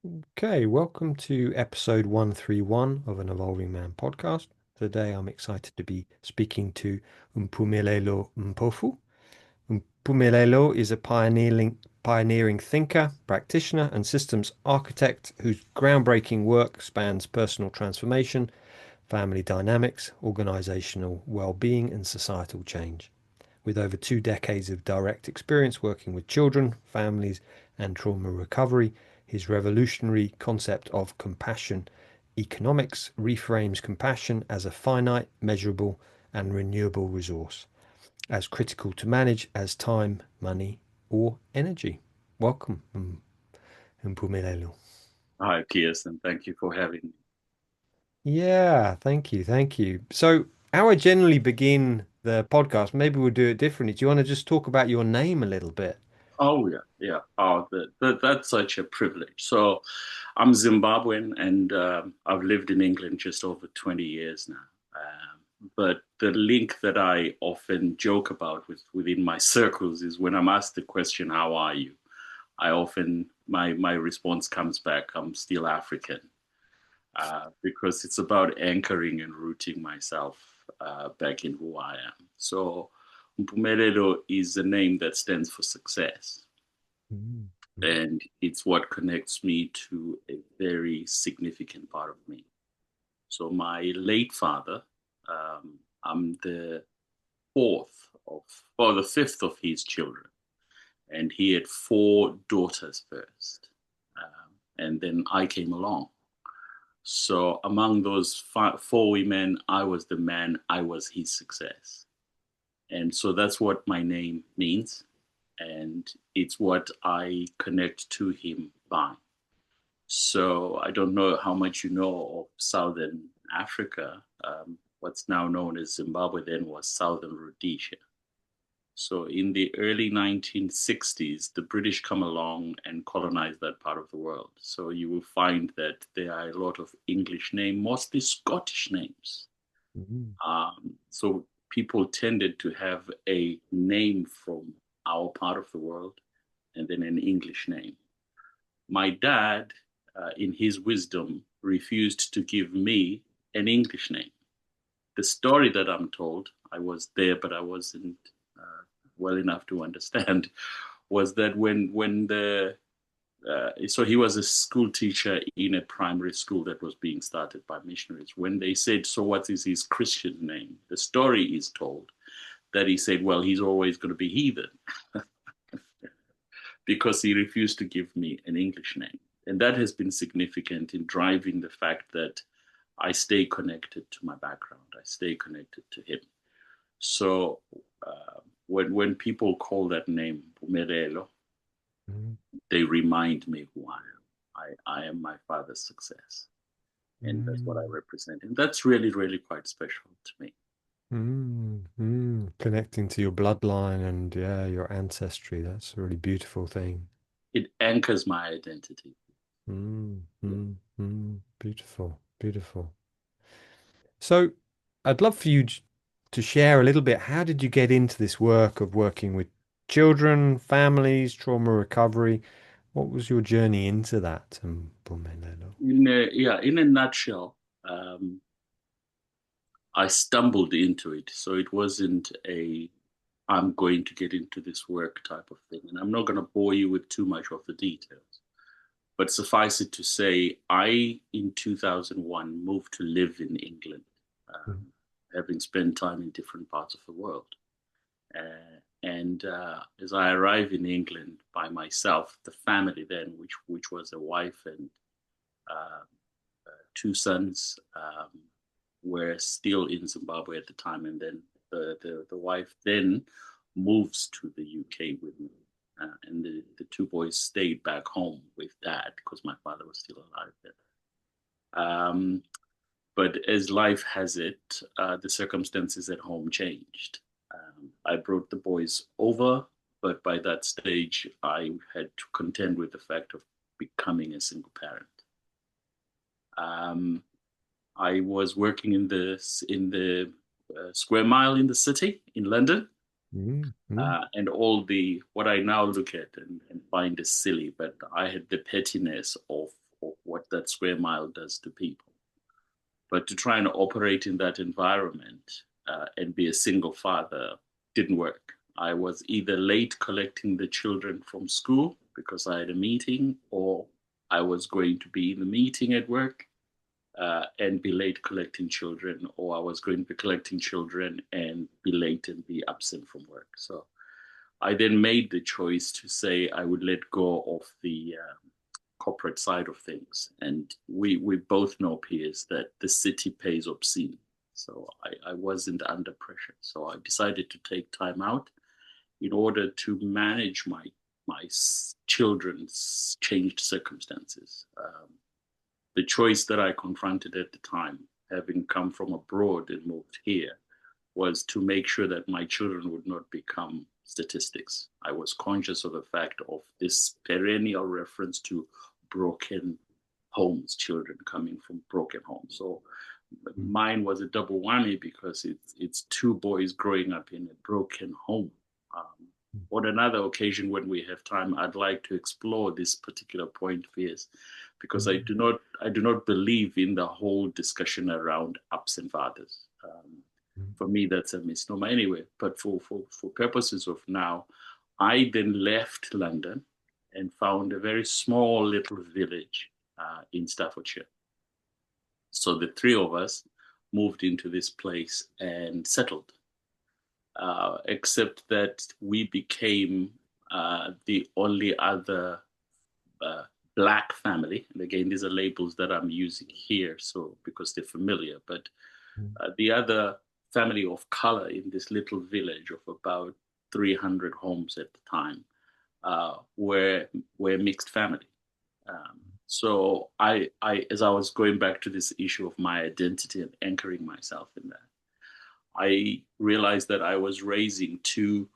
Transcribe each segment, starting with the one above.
Okay, welcome to episode 131 of an Evolving Man podcast. Today I'm excited to be speaking to Mpumelelo Mpofu. Mpumelelo is a pioneering thinker, practitioner, and systems architect whose groundbreaking work spans personal transformation, family dynamics, organizational well-being, and societal change. With over 2 decades of direct experience working with children, families, and trauma recovery, his revolutionary concept of compassion economics reframes compassion as a finite, measurable, and renewable resource, as critical to manage as time, money, or energy. Welcome, Mpumelelo. Hi, Piers, and thank you for having me. Yeah, thank you, thank you. So, how I generally begin the podcast, maybe we'll do it differently. Do you want to just talk about your name a little bit? Oh, yeah, yeah. Oh, that's such a privilege. So, I'm Zimbabwean, and I've lived in England just over 20 years now. But the link that I often joke about within my circles is when I'm asked the question, "How are you?" I often my response comes back, "I'm still African," because it's about anchoring and rooting myself back in who I am. So Mpumelelo is a name that stands for success. Mm. And it's what connects me to a very significant part of me. So my late father, I'm the fourth of, or the fifth of his children. And he had four daughters first. And then I came along. So among those four women, I was the man, I was his success. And so that's what my name means. And it's what I connect to him by. So I don't know how much you know of Southern Africa. What's now known as Zimbabwe then was Southern Rhodesia. So in the early 1960s, the British come along and colonize that part of the world. So you will find that there are a lot of English names, mostly Scottish names. Mm. So people tended to have a name from our part of the world and then an English name. My dad, in his wisdom, refused to give me an English name. The story that I'm told, I was there, but I wasn't well enough to understand, was that when the so he was a school teacher in a primary school that was being started by missionaries. When they said, "So what is his Christian name?" The story is told that he said, "Well, he's always going to be heathen," because he refused to give me an English name. And that has been significant in driving the fact that I stay connected to my background. I stay connected to him. So when people call that name Mpumelelo, Mm. they remind me who I am. I am my father's success, and that's what I Mm. represent. And that's really, really quite special to me. Connecting to your bloodline and yeah, your ancestry. That's a really beautiful thing. It anchors my identity. Beautiful, beautiful. So, I'd love for you to share a little bit. How did you get into this work of working with children, families, trauma recovery? What was your journey into that? Mpumelelo? In a nutshell, um, I stumbled into it. So it wasn't a I'm going to get into this work type of thing. And I'm not going to bore you with too much of the details. But suffice it to say, I, in 2001, moved to live in England, having spent time in different parts of the world. And as I arrived in England by myself, the family then, which was a wife and uh, two sons, were still in Zimbabwe at the time. And then the wife then moves to the UK with me. And the two boys stayed back home with dad because my father was still alive then. But as life has it, the circumstances at home changed. I brought the boys over, but by that stage, I had to contend with the fact of becoming a single parent. Um, I was working in the square mile in the city in London, Mm, mm, and all the what I now look at and find is silly, but I had the pettiness of what that square mile does to people. But to try and operate in that environment and be a single father didn't work. I was either late collecting the children from school because I had a meeting, or I was going to be in the meeting at work and be late collecting children, or I was going to be collecting children and be late and be absent from work. So I then made the choice to say I would let go of the corporate side of things. And we both know, Piers, that the city pays obscene. So I wasn't under pressure. So I decided to take time out in order to manage my children's changed circumstances. The choice that I confronted at the time, having come from abroad and moved here, was to make sure that my children would not become statistics. I was conscious of the fact of this perennial reference to broken homes, children coming from broken homes. So mine was a double whammy because it's two boys growing up in a broken home. On another occasion, when we have time, I'd like to explore this particular point, Piers, because I do not believe in the whole discussion around absent fathers. For me, that's a misnomer anyway. But for purposes of now, I then left London and found a very small little village in Staffordshire. So the three of us moved into this place and settled. Except that we became the only other Black family. And again, these are labels that I'm using here, so because they're familiar. But the other family of color in this little village of about 300 homes at the time were mixed family. So I, as I was going back to this issue of my identity and anchoring myself in that, I realized that I was raising two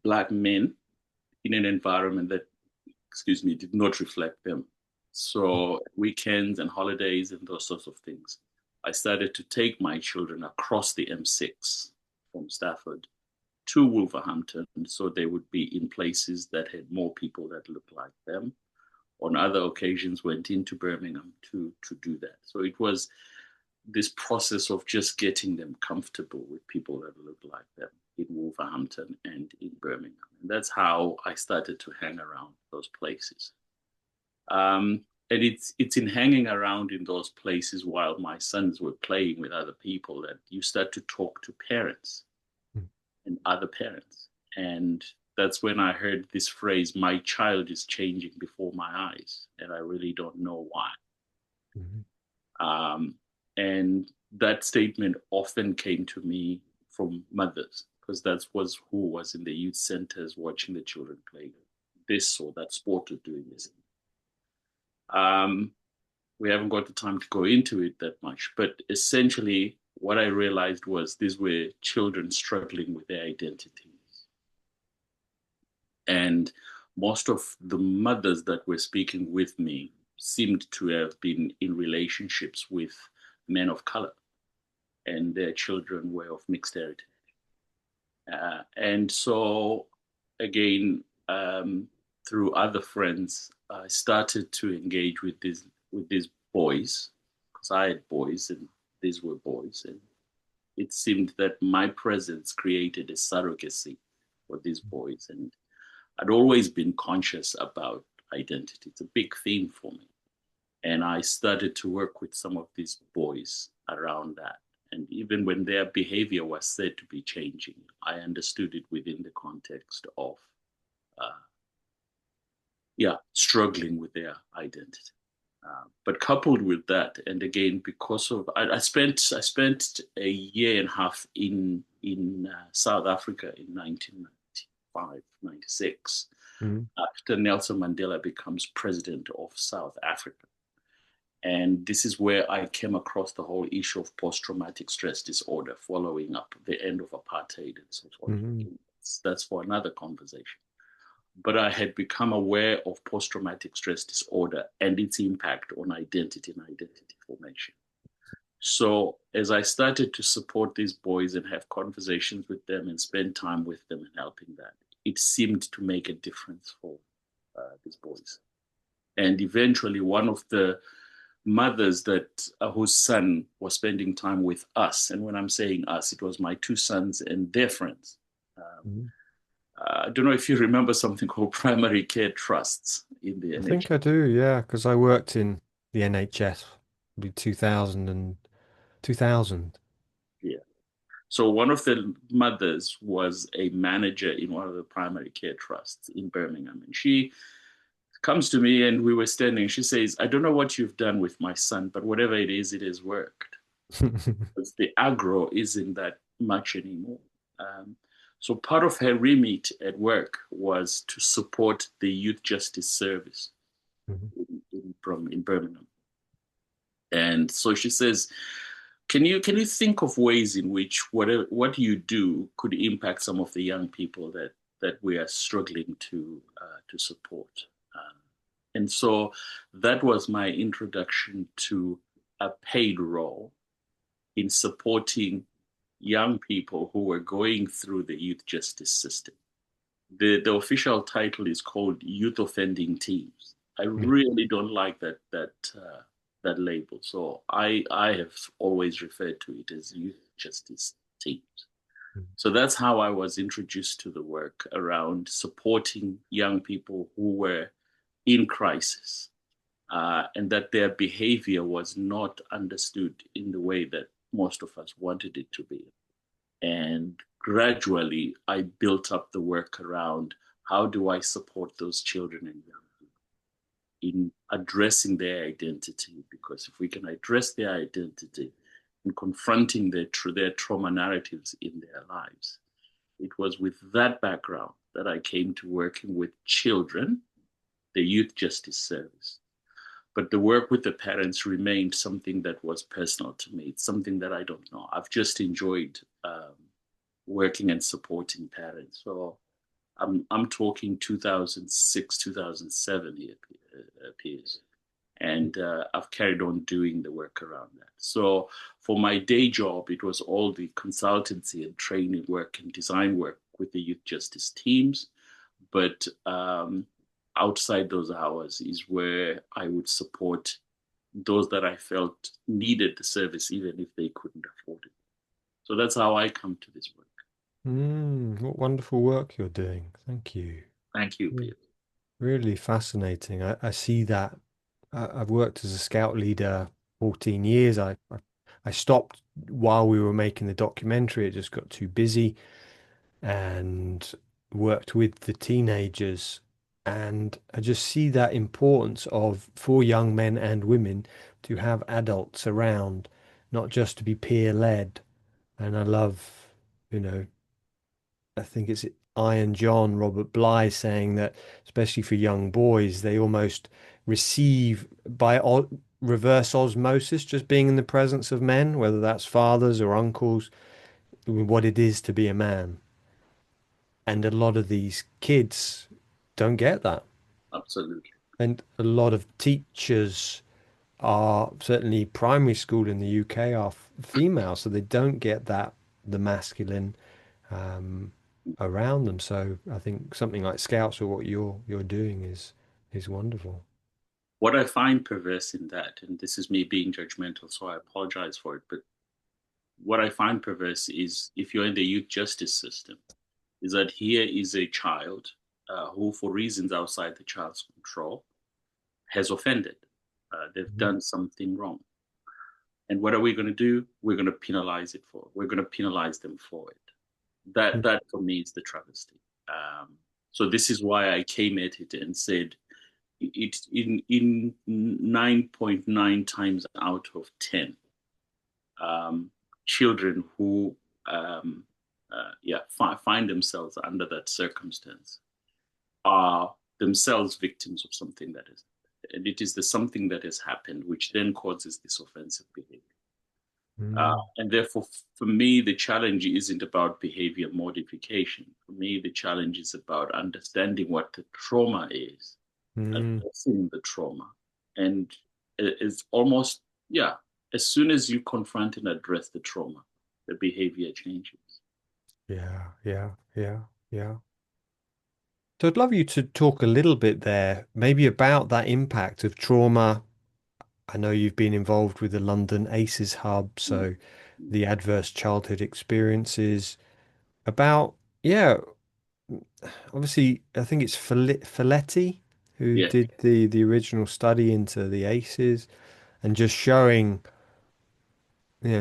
Black men in an environment that, did not reflect them. So weekends and holidays and those sorts of things, I started to take my children across the M6 from Stafford to Wolverhampton, so they would be in places that had more people that looked like them. On other occasions, went into Birmingham to do that. So it was this process of just getting them comfortable with people that look like them in Wolverhampton and in Birmingham. And that's how I started to hang around those places. And it's in hanging around in those places while my sons were playing with other people that you start to talk to parents and other parents. And that's when I heard this phrase, my child is changing before my eyes, and I really don't know why. And that statement often came to me from mothers, because that was who was in the youth centers watching the children play this or that sport or doing this. We haven't got the time to go into it that much, but essentially what I realized was these were children struggling with their identities. And most of the mothers that were speaking with me seemed to have been in relationships with men of color, and their children were of mixed heritage. And so, again, through other friends, I started to engage with these boys, because I had boys and these were boys, and it seemed that my presence created a surrogacy for these boys, and I'd always been conscious about identity. It's a big theme for me. And I started to work with some of these boys around that. And even when their behavior was said to be changing, I understood it within the context of, struggling with their identity. But coupled with that, and again, because of, I spent a year and a half in South Africa in 1995, 96, after Nelson Mandela becomes president of South Africa. And this is where I came across the whole issue of post-traumatic stress disorder following up the end of apartheid and so forth. That's for another conversation. But I had become aware of post-traumatic stress disorder and its impact on identity and identity formation. So as I started to support these boys and have conversations with them and spend time with them and helping that, it seemed to make a difference for these boys. And eventually, one of the mothers that whose son was spending time with us, and when I'm saying us, it was my two sons and their friends. Um, Mhm. I don't know if you remember something called primary care trusts in the I NHS. think I do, yeah, because I worked in the NHS, be 2000 and 2000. Yeah. So one of the mothers was a manager in one of the primary care trusts in Birmingham, and she comes to me and we were standing. She says, "I don't know what you've done with my son, but whatever it has worked. Because the agro isn't that much anymore." Um, so part of her remit at work was to support the youth justice service Mhm. in Birmingham. And so she says, can you think of ways in which what you do could impact some of the young people that we are struggling to support? Um, and so that was my introduction to a paid role in supporting young people who were going through the youth justice system. The official title is called Youth Offending Teams. I really don't like that label, so I have always referred to it as youth justice teams. So that's how I was introduced to the work around supporting young people who were in crisis, and that their behavior was not understood in the way that most of us wanted it to be. And gradually, I built up the work around how do I support those children and young people in addressing their identity? Because if we can address their identity and confronting their trauma narratives in their lives, it was with that background that I came to working with children, the Youth Justice Service. But the work with the parents remained something that was personal to me. It's something that I don't know. I've just enjoyed working and supporting parents. So I'm talking 2006, 2007 here, Piers, and I've carried on doing the work around that. So for my day job, it was all the consultancy and training work and design work with the youth justice teams, but outside those hours is where I would support those that I felt needed the service, even if they couldn't afford it. So that's how I come to this work. What wonderful work you're doing. Thank you. Thank you, Re- Peter. Really fascinating. I see that. I've worked as a scout leader 14 years. I stopped while we were making the documentary. It just got too busy and worked with the teenagers. And I just see that importance of for young men and women to have adults around, not just to be peer led. And I love, you know, I think it's Iron John, Robert Bly saying that, especially for young boys, they almost receive by reverse osmosis, just being in the presence of men, whether that's fathers or uncles, what it is to be a man. And a lot of these kids don't get that. Absolutely. And a lot of teachers are certainly primary school in the UK are female, so they don't get that the masculine um, around them. So I think something like Scouts or what you're doing is wonderful. What I find perverse in that, and this is me being judgmental, so I apologize for it, but what I find perverse is if you're in the youth justice system, is that here is a child who, for reasons outside the child's control, has offended. They've Mhm. done something wrong. And what are we going to do? We're going to penalize it for. We're going to penalize them for it. That for me is the travesty. So this is why I came at it and said it in 9.9 times out of 10, um, children who find themselves under that circumstance are themselves victims of something that is, and it is the something that has happened which then causes this offensive behavior. Mm, And therefore, for me, the challenge isn't about behavior modification. For me, the challenge is about understanding what the trauma is, mm, addressing the trauma. And it's almost, yeah, as soon as you confront and address the trauma, the behavior changes. yeah, yeah, yeah, yeah. So I'd love you to talk a little bit there, maybe about that impact of trauma. I know you've been involved with the London ACES hub, Mm, so mm. the adverse childhood experiences about, yeah, obviously, I think it's Folletti who Yeah. did the original study into the ACEs and just showing,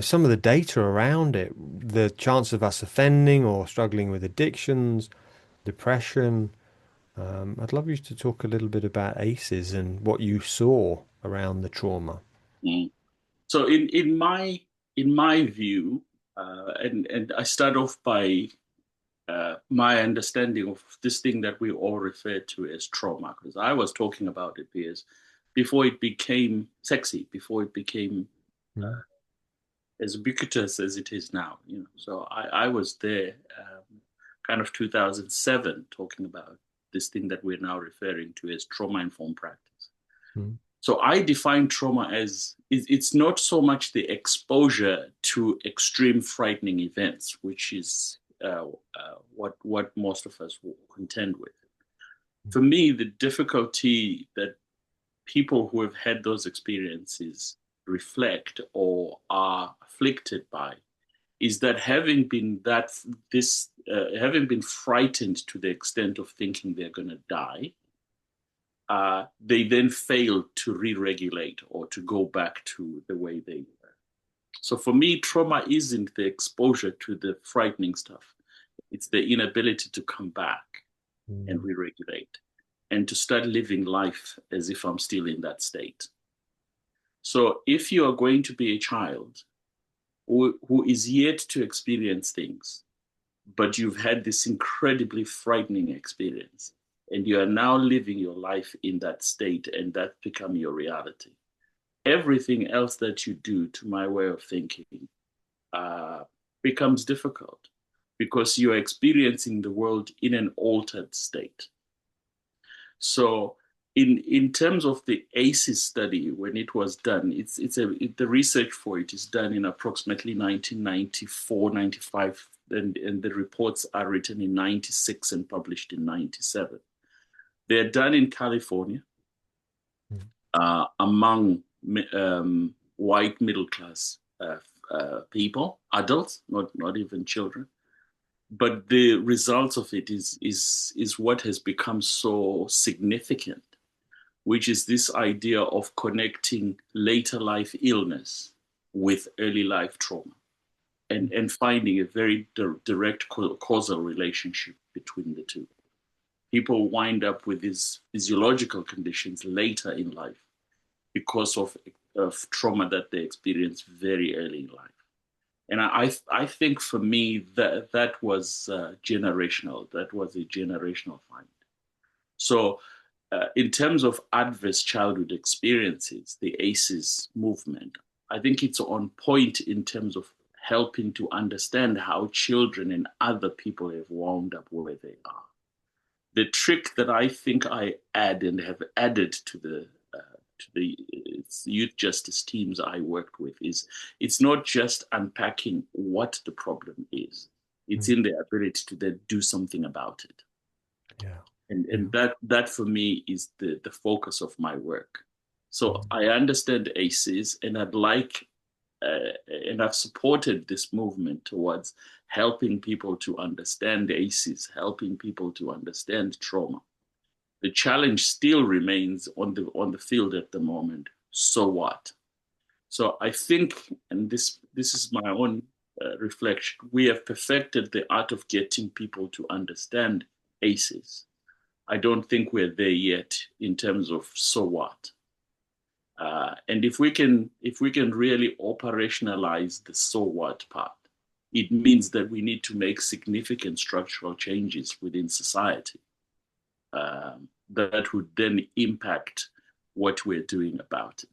some of the data around it, the chance of us offending or struggling with addictions, depression. I'd love you to talk a little bit about ACEs and what you saw around the trauma. Mm. So in my view, and I start off by my understanding of this thing that we all refer to as trauma, because I was talking about it, Piers, before it became sexy, before it became Mm, as ubiquitous as it is now. So I was there, kind of 2007, talking about this thing that we're now referring to as trauma-informed practice. mm, So I define trauma as it's not so much the exposure to extreme frightening events, which is what most of us will contend with. For me, the difficulty that people who have had those experiences reflect or are afflicted by is that having been frightened to the extent of thinking they're going to die, they then fail to re-regulate or to go back to the way they were. So for me, trauma isn't the exposure to the frightening stuff. It's the inability to come back and mm, re-regulate and to start living life as if I'm still in that state. So if you are going to be a child who is yet to experience things, but you've had this incredibly frightening experience, and you are now living your life in that state, and that's become your reality. Everything else that you do, to my way of thinking, uh, becomes difficult because you're experiencing the world in an altered state. So, in terms of the ACES study, when it was done, the research for it is done in approximately 1994, 95, and the reports are written in 96 and published in 97. They're done in California, mm, among white middle class people, adults, not even children. But the results of it is what has become so significant, which is this idea of connecting later life illness with early life trauma and finding a very direct causal relationship between the two. People wind up with these physiological conditions later in life because of trauma that they experience very early in life. And I think for me that was generational. That was a generational find. So, in terms of adverse childhood experiences, the ACES movement, I think it's on point in terms of helping to understand how children and other people have wound up where they are. The trick that I think I add and have added to the youth justice teams I worked with is it's not just unpacking what the problem is; it's mm. in the ability to then do something about it. Yeah, And yeah. that for me is the focus of my work. So Mm, I understand ACEs, and and I've supported this movement towards helping people to understand ACEs, helping people to understand trauma. The challenge still remains on the field at the moment. So what? So I think, and this is my own reflection, we have perfected the art of getting people to understand ACEs. I don't think we're there yet in terms of so what. And if we can really operationalize the so what part, it means that we need to make significant structural changes within society, that would then impact what we're doing about it.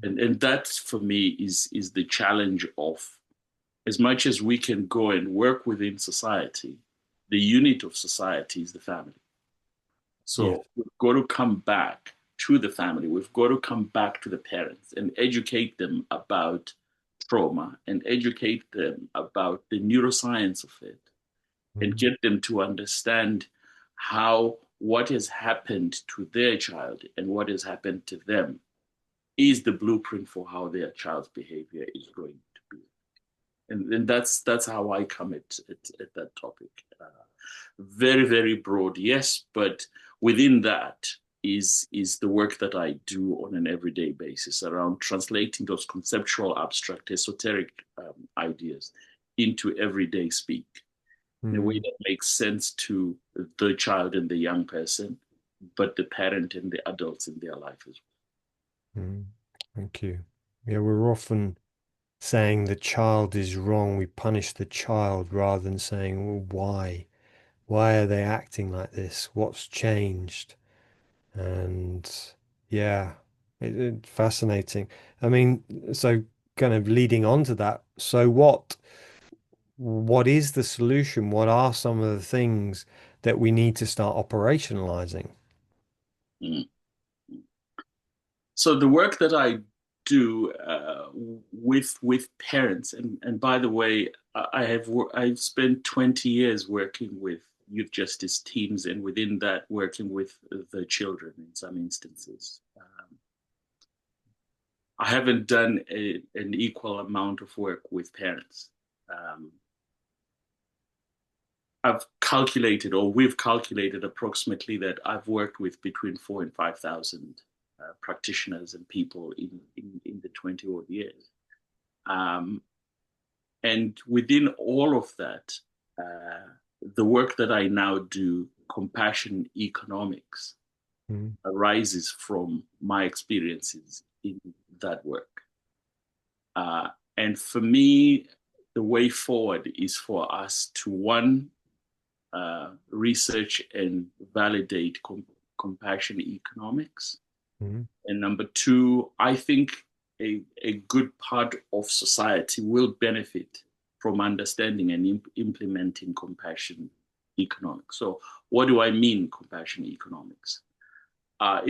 And that for me is the challenge of, as much as we can go and work within society, the unit of society is the family. yes. So we've got to come back to the family. We've got to come back to the parents and educate them about trauma and educate them about the neuroscience of it and Mm, get them to understand. how what has happened to their child and what has happened to them is the blueprint for how their child's behavior is going to be. And that's how I come at that topic. Very, very broad, yes, but within that is the work that I do on an everyday basis around translating those conceptual, abstract, esoteric ideas into everyday speak in a way that makes sense to the child and the young person, but the parent and the adults in their life as well. Thank you. Yeah, we're often saying the child is wrong. We punish the child rather than saying, well, why? Why are they acting like this? What's changed? And yeah, fascinating. I mean, so kind of leading on to that, so what is the solution? What are some of the things that we need to start operationalizing? Mm. So the work that I do with parents, and by the way, I've spent 20 years working with youth justice teams, and within that, working with the children in some instances. I haven't done an equal amount of work with parents. Um, I've calculated, or we've calculated approximately that I've worked with between 4,000 and 5,000 practitioners and people in the 20 odd years. Um, and within all of that, the work that I now do, compassion economics, arises from my experiences in that work. And for me, the way forward is for us to, one, research and validate compassion economics. And number two, I think a good part of society will benefit from understanding and implementing compassion economics. So what do I mean, compassion economics? A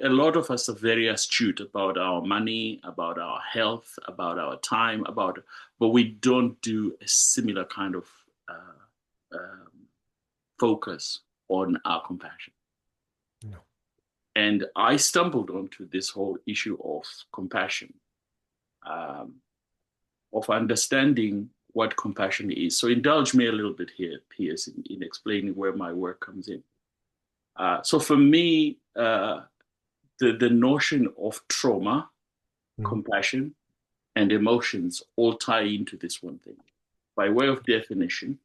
lot of us are very astute about our money, about our health, about our time, but we don't do a similar kind of focus on our compassion. No. And I stumbled onto this whole issue of compassion, of understanding what compassion is. So indulge me a little bit here, Piers, in explaining where my work comes in. So for me, the notion of trauma, compassion, and emotions all tie into this one thing. By way of definition,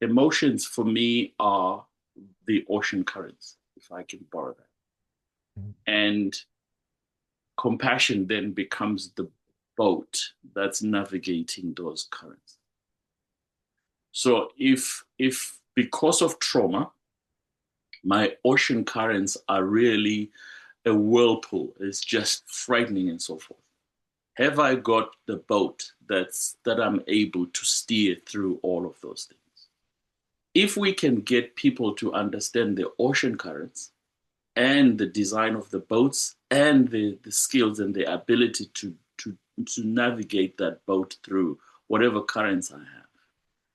emotions for me are the ocean currents, if I can borrow that. And compassion then becomes the boat that's navigating those currents. So if because of trauma, my ocean currents are really a whirlpool, it's just frightening and so forth, have I got the boat that I'm able to steer through all of those things? If we can get people to understand the ocean currents and the design of the boats and the skills and the ability to navigate that boat through whatever currents I have,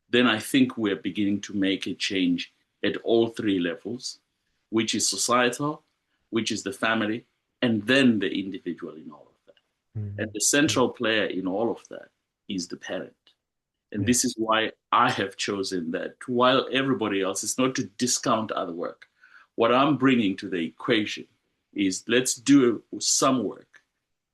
then I think we're beginning to make a change at all three levels, which is societal, which is the family, and then the individual in all of that. And the central player in all of that is the parent. And this is why I have chosen that while everybody else is not to discount other work, what I'm bringing to the equation is let's do some work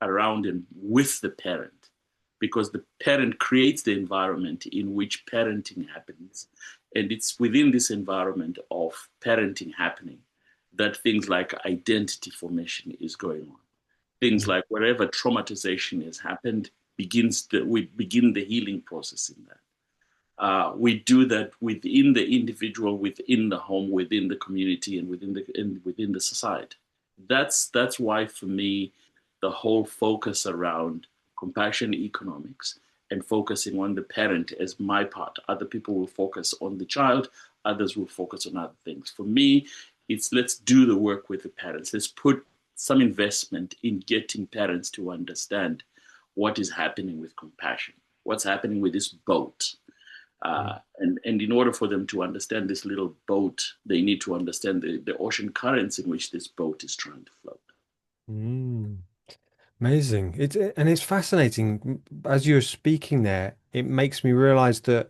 around and with the parent, because the parent creates the environment in which parenting happens. And it's within this environment of parenting happening that things like identity formation is going on. Things like wherever traumatization has happened, we begin the healing process in that. We do that within the individual, within the home, within the community, and within the society. That's why, for me, the whole focus around compassion economics and focusing on the parent as my part. Other people will focus on the child. Others will focus on other things. For me, it's let's do the work with the parents. Let's put some investment in getting parents to understand what is happening with compassion, what's happening with this boat. And in order for them to understand this little boat, they need to understand the ocean currents in which this boat is trying to float. Mm. Amazing. And it's fascinating. As you're speaking there, it makes me realize that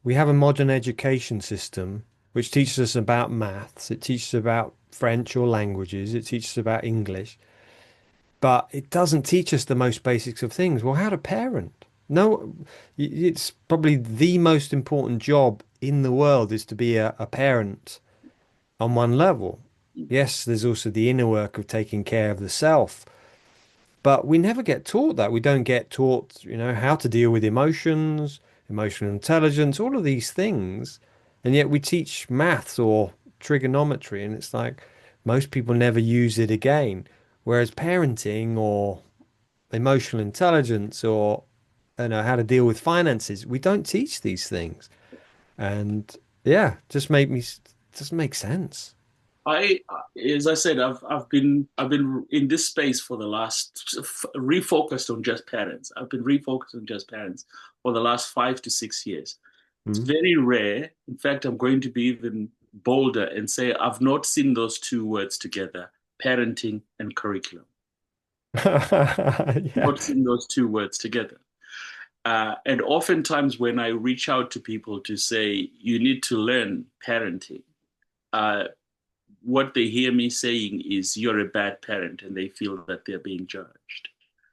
we have a modern education system which teaches us about maths, it teaches about French or languages, it teaches us about English, but it doesn't teach us the most basics of things. Well, how to parent? No, it's probably the most important job in the world is to be a parent on one level. Mm. Yes, there's also the inner work of taking care of the self, but we never get taught that. We don't get taught, how to deal with emotions, emotional intelligence, all of these things. And yet we teach maths or trigonometry, and it's like most people never use it again. Whereas parenting or emotional intelligence or how to deal with finances, we don't teach these things. And yeah, doesn't make sense. I, as I said, I've been in this space for the last refocused on just parents. I've been refocused on just parents for the last 5 to 6 years. It's Mm. very rare. In fact, I'm going to be even bolder and say I've not seen those two words together, parenting and curriculum. Yeah. Not seen those two words together. And oftentimes, when I reach out to people to say you need to learn parenting, uh, what they hear me saying is you're a bad parent, and they feel that they're being judged.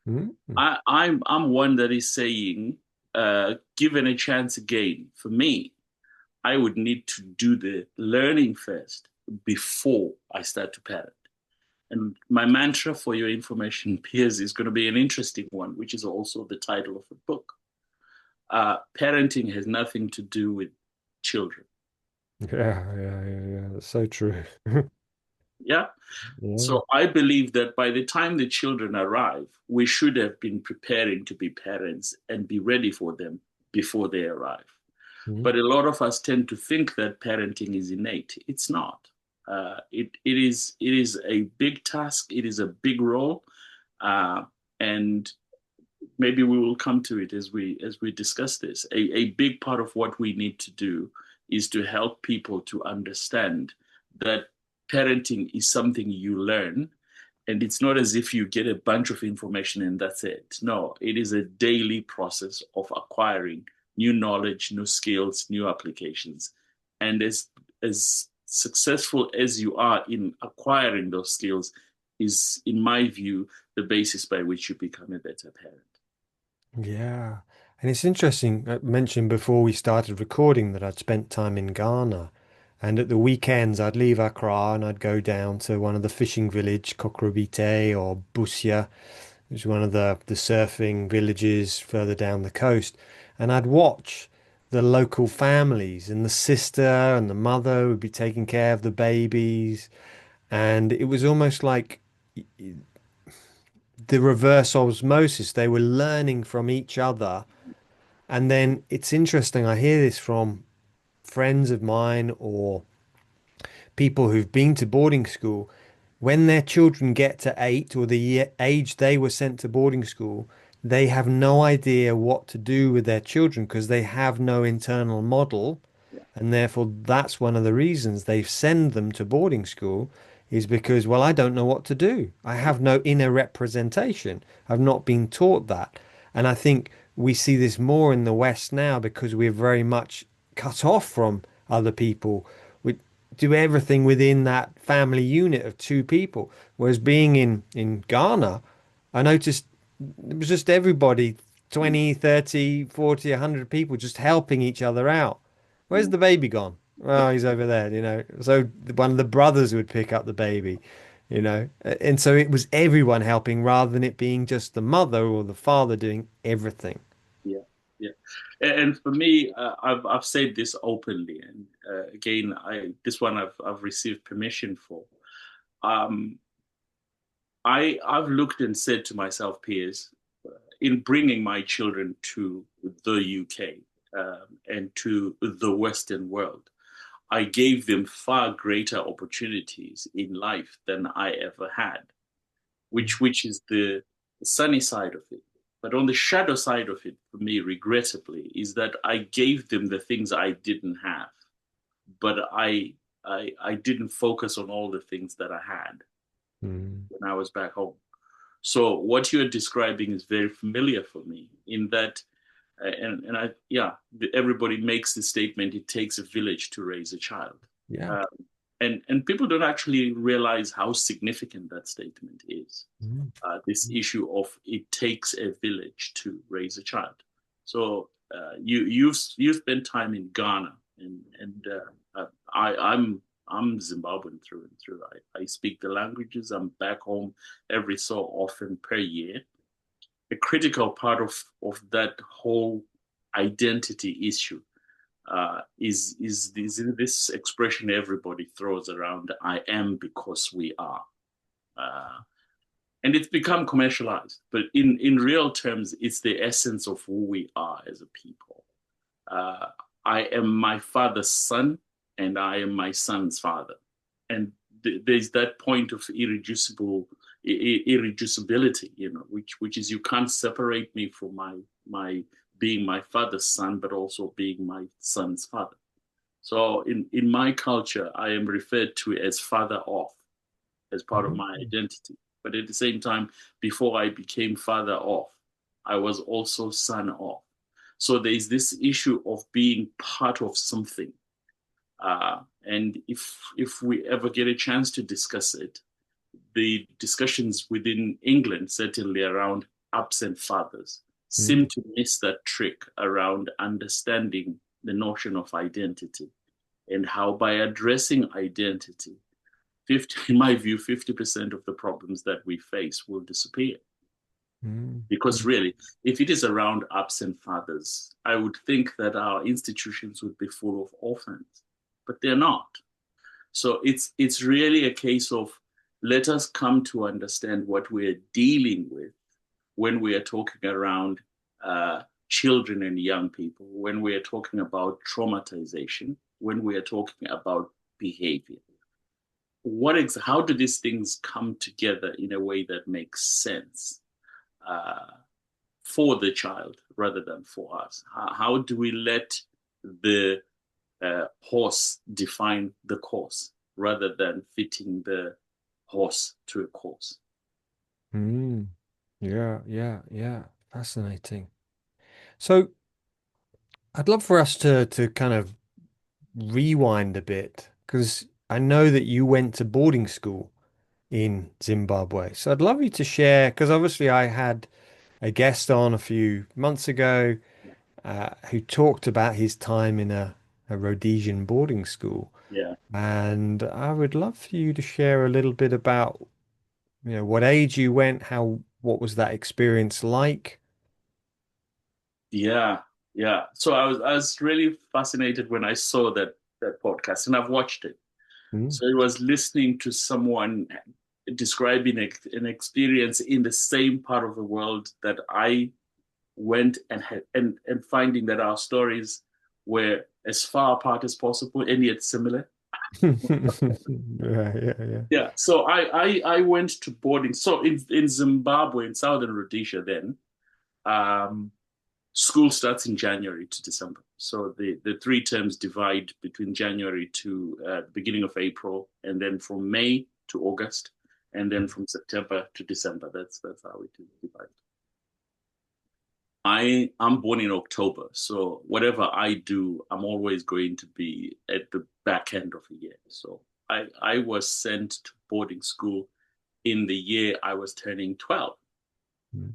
Mm. I'm one that is saying, given a chance again, for me, I would need to do the learning first before I start to parent. And my mantra for your information, Piers, is going to be an interesting one, which is also the title of the book. Parenting has nothing to do with children. Yeah. That's so true. Yeah. Yeah. So I believe that by the time the children arrive, we should have been preparing to be parents and be ready for them before they arrive. Mm. But a lot of us tend to think that parenting is innate. It's not. It is a big task. It is a big role, and maybe we will come to it as we discuss this. A big part of what we need to do is to help people to understand that parenting is something you learn, and it's not as if you get a bunch of information and that's it. No, it is a daily process of acquiring new knowledge, new skills, new applications. And as successful as you are in acquiring those skills is, in my view, the basis by which you become a better parent. Yeah. And it's interesting. I mentioned before we started recording that I'd spent time in Ghana. And at the weekends, I'd leave Accra and I'd go down to one of the fishing village, Kokrobite or Busia, which is one of the surfing villages further down the coast. And I'd watch the local families and the sister and the mother would be taking care of the babies. And it was almost like the reverse osmosis. They were learning from each other. And then it's interesting, I hear this from friends of mine or people who've been to boarding school. When their children get to 8 or the age they were sent to boarding school, they have no idea what to do with their children because they have no internal model. Yeah, And therefore, that's one of the reasons they send them to boarding school is because, well, I don't know what to do. I have no inner representation. I've not been taught that. And I think we see this more in the West now because we're very much cut off from other people. We do everything within that family unit of two people. Whereas being in Ghana, I noticed it was just everybody, 20, 30, 40, 100 people just helping each other out. Where's yeah, the baby gone? Oh, he's over there. So one of the brothers would pick up the baby. And so it was everyone helping rather than it being just the mother or the father doing everything. yeah, yeah. And for me, I've said this openly, and again, this one I've received permission for. Um, I've looked and said to myself, Piers, in bringing my children to the UK and to the Western world, I gave them far greater opportunities in life than I ever had, which is the sunny side of it. But on the shadow side of it, for me, regrettably, is that I gave them the things I didn't have, but I didn't focus on all the things that I had Mm. when I was back home. So what you're describing is very familiar for me in that, and I, yeah, everybody makes the statement, it takes a village to raise a child. Yeah. Uh, and people don't actually realize how significant that statement is. Mm. This issue of it takes a village to raise a child. So you've spent time in Ghana, I'm Zimbabwean through and through. I speak the languages. I'm back home every so often per year. A critical part of that whole identity issue is this expression everybody throws around: "I am because we are." Uh, and it's become commercialized. But in real terms, it's the essence of who we are as a people. Uh, I am my father's son, and I am my son's father. And there's that point of irreducibility, which is you can't separate me from my being my father's son, but also being my son's father. So in my culture, I am referred to as father of, as part of my Mm. identity. But at the same time, before I became father of, I was also son of. So there is this issue of being part of something. And if we ever get a chance to discuss it, the discussions within England, certainly around absent fathers, seem Mm. to miss that trick around understanding the notion of identity and how by addressing identity, in my view, 50% of the problems that we face will disappear. Mm. Because Mm. really, if it is around absent fathers, I would think that our institutions would be full of orphans, but they're not. So it's really a case of let us come to understand what we're dealing with when we are talking around children and young people, when we are talking about traumatization, when we are talking about behavior. How do these things come together in a way that makes sense uh, for the child rather than for us? How do we let the horse define the course rather than fitting the horse to a course? Mm. Yeah, yeah, yeah. Fascinating. So I'd love for us to kind of rewind a bit because I know that you went to boarding school in Zimbabwe. So I'd love you to share because obviously I had a guest on a few months ago who talked about his time in a Rhodesian boarding school. Yeah. And I would love for you to share a little bit about, what age you went, what was that experience like? Yeah, yeah. So I was really fascinated when I saw that podcast, and I've watched it. Mm. So I was listening to someone describing an experience in the same part of the world that I went and had, and finding that our stories were as far apart as possible and yet similar. Yeah, yeah, yeah. Yeah. So I went to boarding. So in Zimbabwe, in Southern Rhodesia, then um, school starts in January to December. So the three terms divide between January to the beginning of April, and then from May to August, and then from September to December. That's how it is divided. I'm born in October, so whatever I do, I'm always going to be at the back end of a year. So I was sent to boarding school in the year I was turning 12. Mm.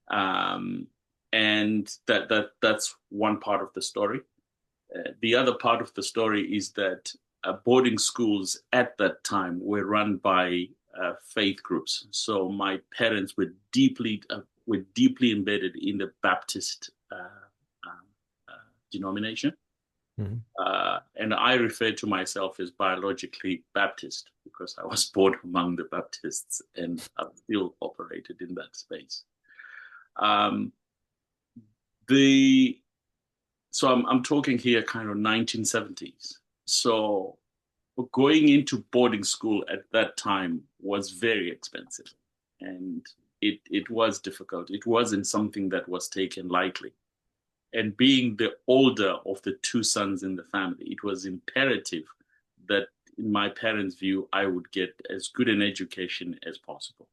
Um, and that's one part of the story. The other part of the story is that boarding schools at that time were run by faith groups. So my parents were deeply embedded in the Baptist um, denomination. Mm. And I refer to myself as biologically Baptist because I was born among the Baptists and I've still operated in that space. Um, the so I'm talking here kind of 1970s. So going into boarding school at that time was very expensive, and it was difficult. It wasn't something that was taken lightly. And being the older of the two sons in the family, it was imperative that, in my parents' view, I would get as good an education as possible.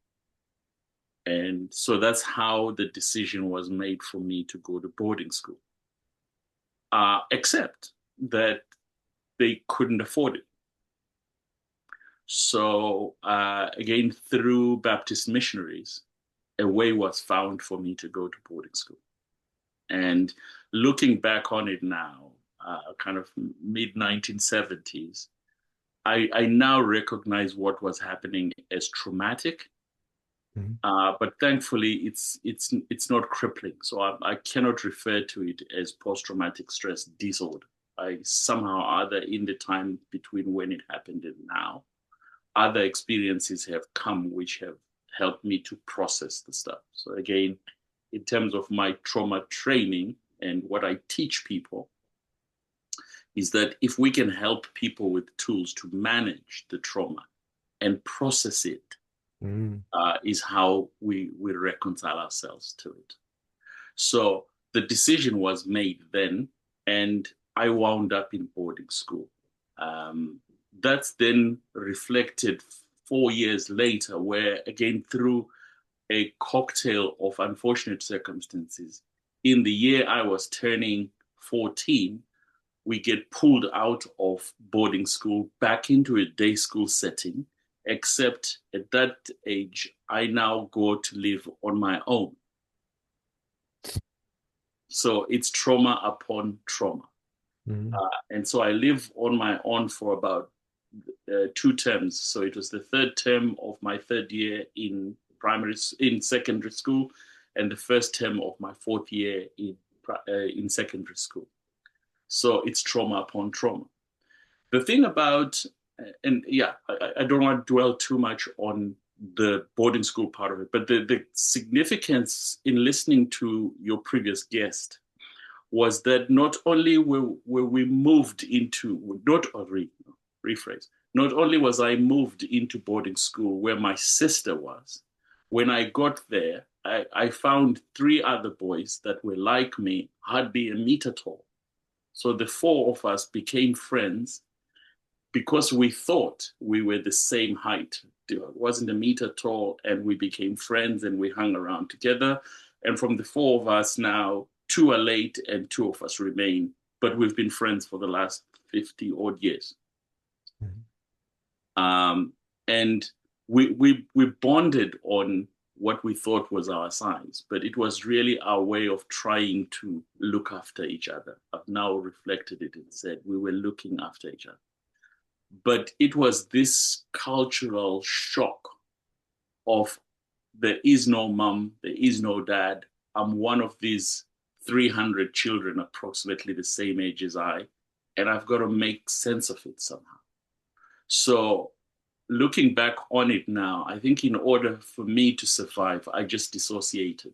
And so that's how the decision was made for me to go to boarding school. Except that they couldn't afford it. So again, through Baptist missionaries, a way was found for me to go to boarding school. And looking back on it now, kind of mid 1970s, I now recognize what was happening as traumatic. But thankfully, it's not crippling. So I cannot refer to it as post-traumatic stress disorder. I somehow, other in the time between when it happened and now, other experiences have come which have helped me to process the stuff. So again, in terms of my trauma training and what I teach people, is that if we can help people with tools to manage the trauma and process it, is how we reconcile ourselves to it. So the decision was made then, and I wound up in boarding school. That's then reflected 4 years later, where again, through a cocktail of unfortunate circumstances, in the year I was turning 14, we get pulled out of boarding school back into a day school setting, except at that age, I now go to live on my own. So it's trauma upon trauma. And so I live on my own for about 2 terms. So it was the third term of my third year in secondary school, and the first term of my fourth year in secondary school. So it's trauma upon trauma. The thing about, and yeah, I don't want to dwell too much on the boarding school part of it, but the significance in listening to your previous guest was that not only were we moved into, not only was I moved into boarding school where my sister was, when I got there, I found 3 other boys that were like me, hardly a meter tall. So the 4 of us became friends because we thought we were the same height. It wasn't a meter tall, and we became friends and we hung around together. And from the 4 of us now, 2 are late and 2 of us remain, but we've been friends for the last 50 odd years. And we bonded on what we thought was our size, but it was really our way of trying to look after each other. I've now reflected it and said we were looking after each other. But it was this cultural shock of there is no mom, there is no dad. I'm one of these 300 children, approximately the same age as I, and I've got to make sense of it somehow. So looking back on it now, I think in order for me to survive, I just dissociated.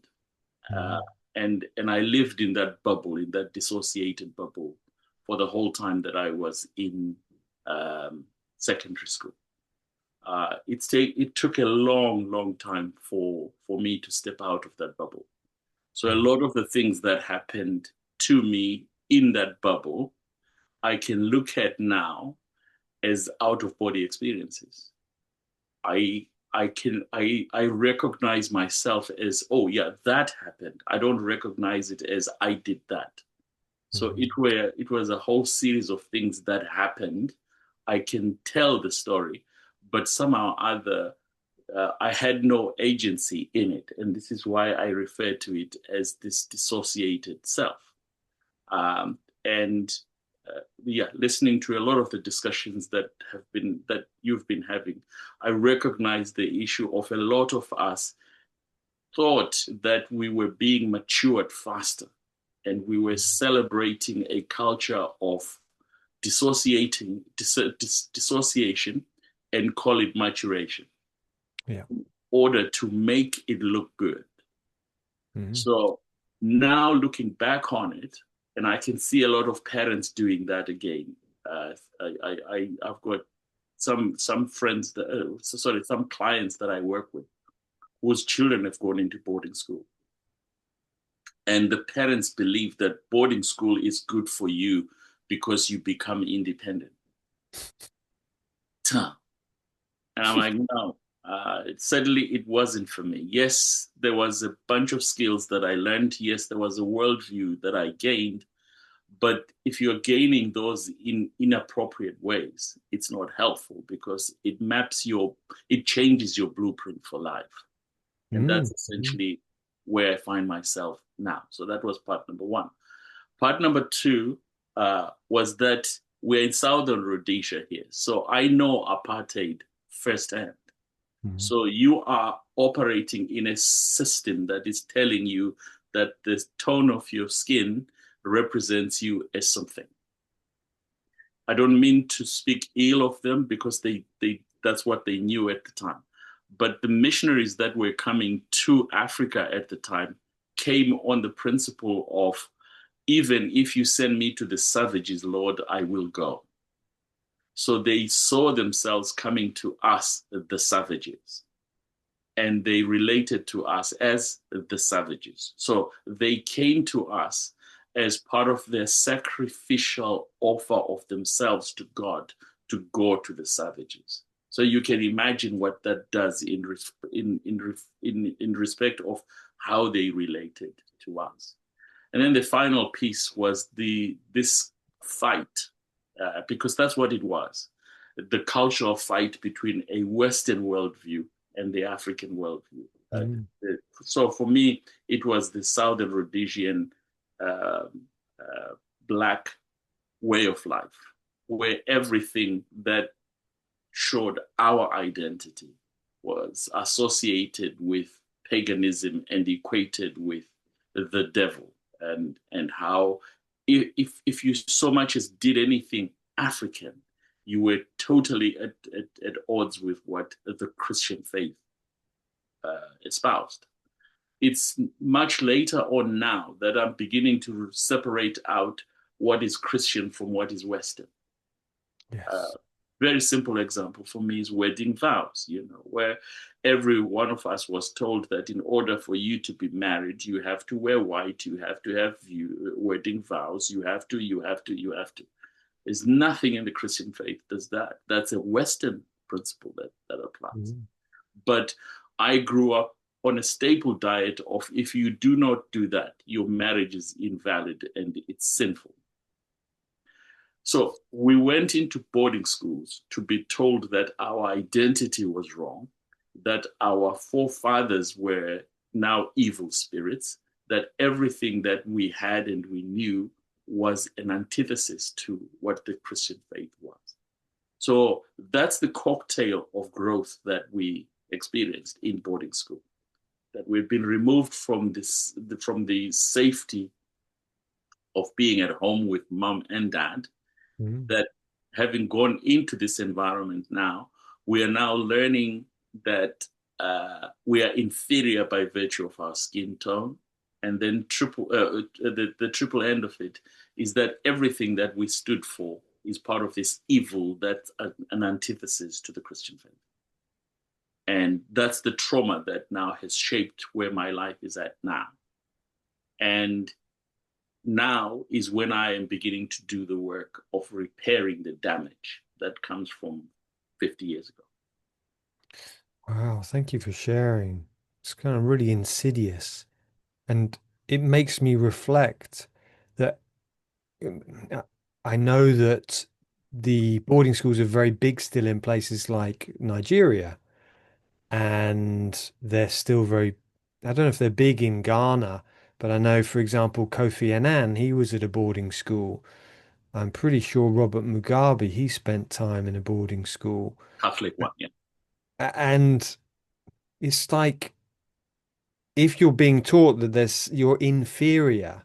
And I lived in that bubble, in that dissociated bubble, for the whole time that I was in secondary school. It took a long time for me to step out of that bubble. So a lot of the things that happened to me in that bubble, I can look at now as out-of-body experiences. I recognize myself as, oh yeah, that happened. I don't recognize it as I did that. So it was a whole series of things that happened. I can tell the story, but somehow other I had no agency in it, and this is why I refer to it as this dissociated self. Listening to a lot of the discussions that you've been having, I recognize the issue of a lot of us thought that we were being matured faster, and we were celebrating a culture of dissociation and call it maturation. Yeah. In order to make it look good. So now looking back on it, and I can see a lot of parents doing that again. I've got some friends some clients that I work with whose children have gone into boarding school. And the parents believe that boarding school is good for you because you become independent. And I'm like, no, certainly it wasn't for me. Yes, there was a bunch of skills that I learned. Yes, there was a worldview that I gained. But if you're gaining those in inappropriate ways, it's not helpful because it changes your blueprint for life. And Mm, that's mm, essentially where I find myself now. So that was part number one. Part number two was that we're in Southern Rhodesia here. So I know apartheid firsthand. mm, So you are operating in a system that is telling you that the tone of your skin represents you as something. I don't mean to speak ill of them because they that's what they knew at the time. But the missionaries that were coming to Africa at the time came on the principle of, even if you send me to the savages, Lord, I will go. So they saw themselves coming to us, the savages, and they related to us as the savages. So they came to us as part of their sacrificial offer of themselves to God to go to the savages. So you can imagine what that does in respect of how they related to us. And then the final piece was this fight, because that's what it was, the cultural fight between a Western worldview and the African worldview. mm, So for me, it was the Southern Rhodesian uh, uh, Black way of life, where everything that showed our identity was associated with paganism and equated with the devil, and how if you so much as did anything African, you were totally at odds with what the Christian faith espoused. It's much later on now that I'm beginning to separate out what is Christian from what is Western. Uh, yes. Very simple example for me is wedding vows, where every one of us was told that in order for you to be married, you have to wear white, you have to have wedding vows, you have to. There's nothing in the Christian faith does that. That's a Western principle that applies. Mm, But I grew up on a staple diet of, if you do not do that, your marriage is invalid and it's sinful. So we went into boarding schools to be told that our identity was wrong, that our forefathers were now evil spirits, that everything that we had and we knew was an antithesis to what the Christian faith was. So that's the cocktail of growth that we experienced in boarding school. That we've been removed from the safety of being at home with mom and dad, mm, that having gone into this environment now, we are now learning that we are inferior by virtue of our skin tone. And then the triple end of it is that everything that we stood for is part of this evil that's an antithesis to the Christian faith. And that's the trauma that now has shaped where my life is at now. And now is when I am beginning to do the work of repairing the damage that comes from 50 years ago. wow, thank you for sharing. It's kind of really insidious. And it makes me reflect that um, I know that the boarding schools are very big still in places like Nigeria, and they're still very, I don't know if they're big in Ghana, but I know, for example, Kofi Annan, he was at a boarding school. I'm pretty sure Robert Mugabe, he spent time in a boarding school. Catholic one, yeah. And it's like if you're being taught that you're inferior,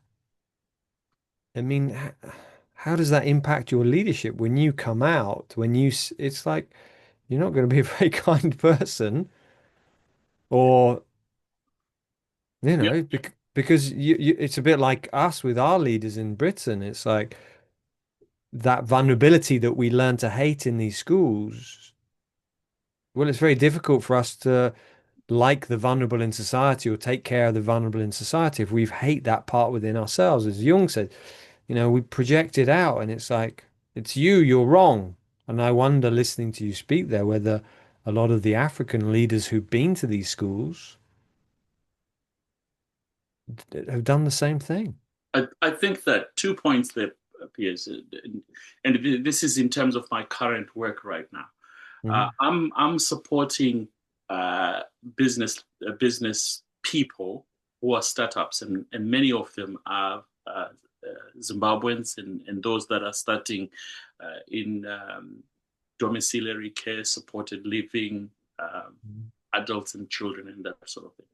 I mean, how does that impact your leadership when you come out, it's like you're not going to be a very kind person, or, Yeah. because it's a bit like us with our leaders in Britain. It's like that vulnerability that we learn to hate in these schools. Well, it's very difficult for us to like the vulnerable in society or take care of the vulnerable in society, if we hate that part within ourselves, as Jung said, we project it out and it's like, it's you, you're wrong. And I wonder, listening to you speak there, whether a lot of the African leaders who've been to these schools have done the same thing. I think that 2 points there, Piers, and this is in terms of my current work right now. Mm, I'm supporting uh, business people who are startups, and many of them are Zimbabweans and those that are starting in domiciliary care, supported living, um, mm, adults and children, and that sort of thing.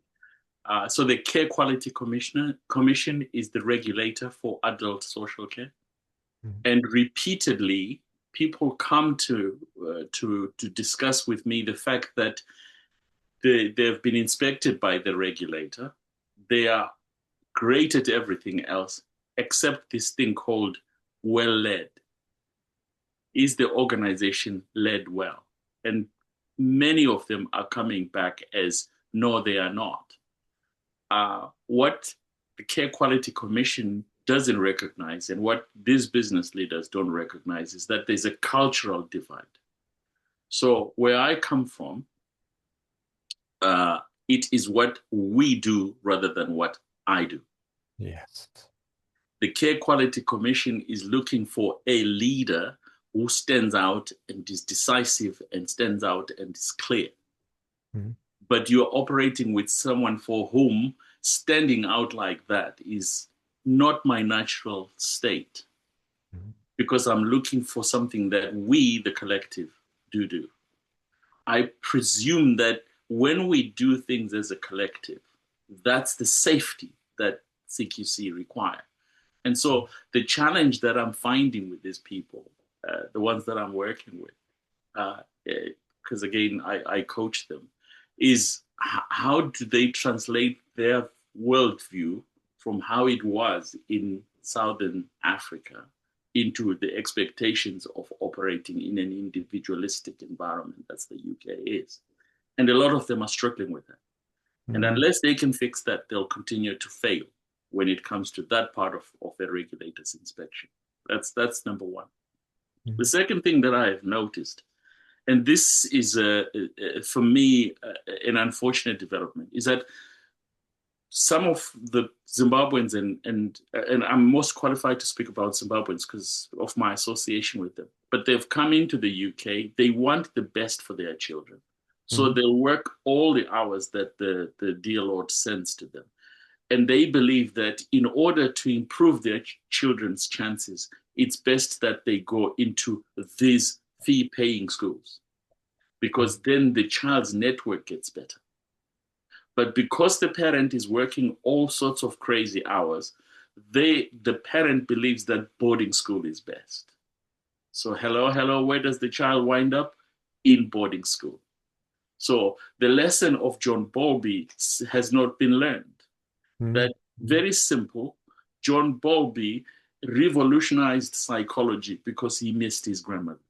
So the Care Quality Commission is the regulator for adult social care, mm, and repeatedly people come to discuss with me the fact that they've been inspected by the regulator. They are great at everything else except this thing called well led. Is the organization led well? And many of them are coming back as no, they are not. What the Care Quality Commission doesn't recognize and what these business leaders don't recognize is that there's a cultural divide. So, where I come from, uh, it is what we do rather than what I do. yes. The Care Quality Commission is looking for a leader who stands out and is decisive and stands out and is clear. Mm, But you're operating with someone for whom standing out like that is not my natural state mm, because I'm looking for something that we, the collective, do. I presume that when we do things as a collective, that's the safety that CQC require. And so the challenge that I'm finding with these people, the ones that I'm working with, because again, I coach them, is how do they translate their worldview from how it was in Southern Africa into the expectations of operating in an individualistic environment that's the UK is. And a lot of them are struggling with that. And mm, unless they can fix that, they'll continue to fail when it comes to that part of a regulator's inspection. That's number one. The mm, second thing that I have noticed, and this is for me an unfortunate development, is that some of the Zimbabweans and I'm most qualified to speak about Zimbabweans because of my association with them. But they've come into the UK. They want the best for their children, so mm, they'll work all the hours that the dear Lord sends to them. And they believe that in order to improve their children's chances, it's best that they go into these fee-paying schools mm, because then the child's network gets better. But because the parent is working all sorts of crazy hours, the parent believes that boarding school is best. So hello, where does the child wind up? In boarding school. So the lesson of John Bowlby has not been learned. mm, That very simple, John Bowlby revolutionized psychology because he missed his grandmother.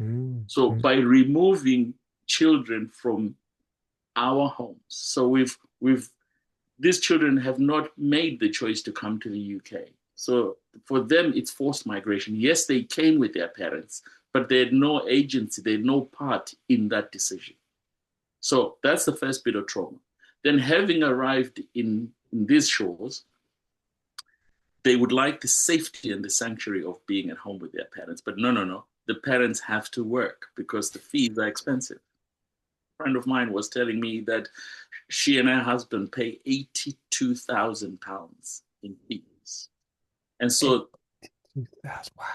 mm, So mm, by removing children from our homes, so we've these children have not made the choice to come to the UK. So for them, it's forced migration. Yes, they came with their parents, but they had no agency, they had no part in that decision. So that's the first bit of trauma. Then, having arrived in these shores, they would like the safety and the sanctuary of being at home with their parents. But no, no, no. The parents have to work because the fees are expensive. A friend of mine was telling me that she and her husband pay £82,000 in fees. And so wow.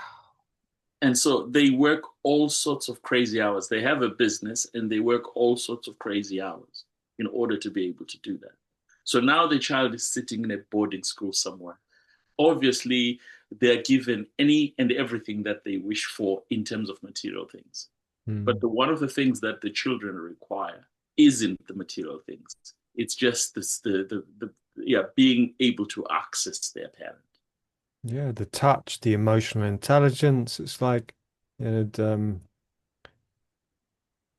and so they work all sorts of crazy hours. They have a business and they work all sorts of crazy hours in order to be able to do that. So now the child is sitting in a boarding school somewhere. Obviously, they're given any and everything that they wish for in terms of material things. But Mm. one of the things that the children require isn't the material things. It's just this, the yeah, being able to access their parent. Yeah, the touch, the emotional intelligence. It's like, you know,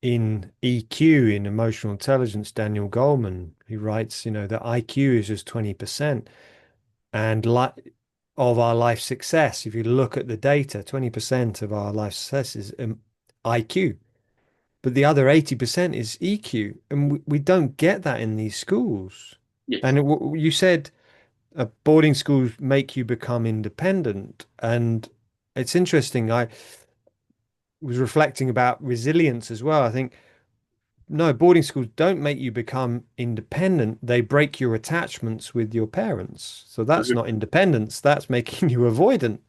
in EQ, in emotional intelligence, Daniel Goleman, he writes, that IQ is just 20%. And of our life success, if you look at the data, 20% of our life success is IQ, but the other 80% is EQ. And we don't get that in these schools. Yes, And you said boarding schools make you become independent. And it's interesting. I was reflecting about resilience as well. I think no, boarding schools don't make you become independent. They break your attachments with your parents. So that's not absolutely, independence, that's making you avoidant.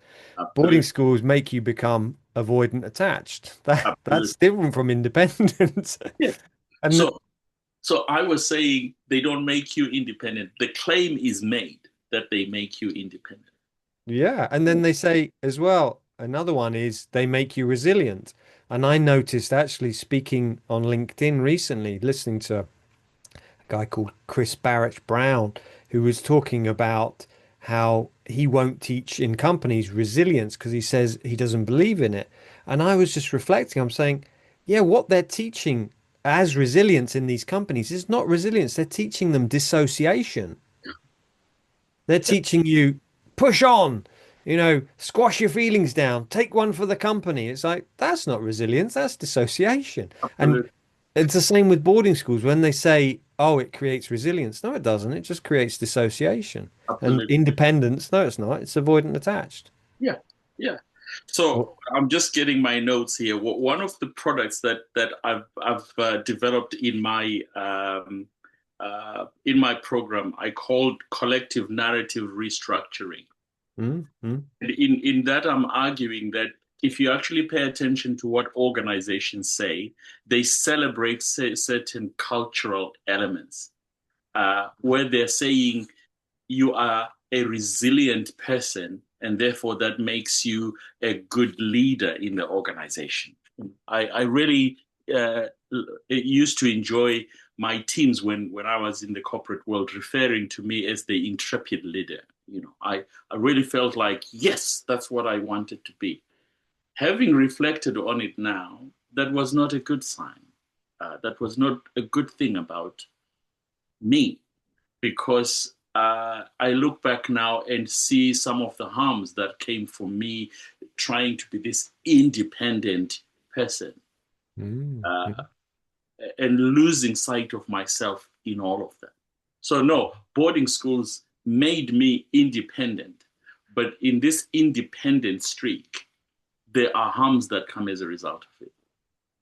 Boarding absolutely, schools make you become avoidant attached. That's absolutely. different from independence. Yeah. And So, so I was saying they don't make you independent. The claim is made that they make you independent. yeah, and then they say as well, another one is they make you resilient. And I noticed actually speaking on LinkedIn recently, listening to guy called Chris Barrett Brown, who was talking about how he won't teach in companies resilience because he says he doesn't believe in it. And I was just reflecting, I'm saying, yeah, what they're teaching as resilience in these companies is not resilience. They're teaching them dissociation. They're Yeah, teaching you push on, squash your feelings down, take one for the company. It's like, that's not resilience, that's dissociation. And absolutely, it's the same with boarding schools when they say, oh, it creates resilience. No, it doesn't. It just creates dissociation. And absolutely. independence, no, it's not. It's avoidant attached. Yeah, yeah. So Well, I'm just getting my notes here. One of the products that I've developed in my program, I called collective narrative restructuring. mm, mm, And in that, I'm arguing that if you actually pay attention to what organizations say, they celebrate certain cultural elements where they're saying you are a resilient person, and therefore that makes you a good leader in the organization. I really used to enjoy my teams when I was in the corporate world referring to me as the intrepid leader. I really felt like, yes, that's what I wanted to be. Having reflected on it now, that was not a good sign. That was not a good thing about me because I look back now and see some of the harms that came from me trying to be this independent person mm, uh, mm, and losing sight of myself in all of that. So, no, boarding schools made me independent, but in this independent streak, there are harms that come as a result of it.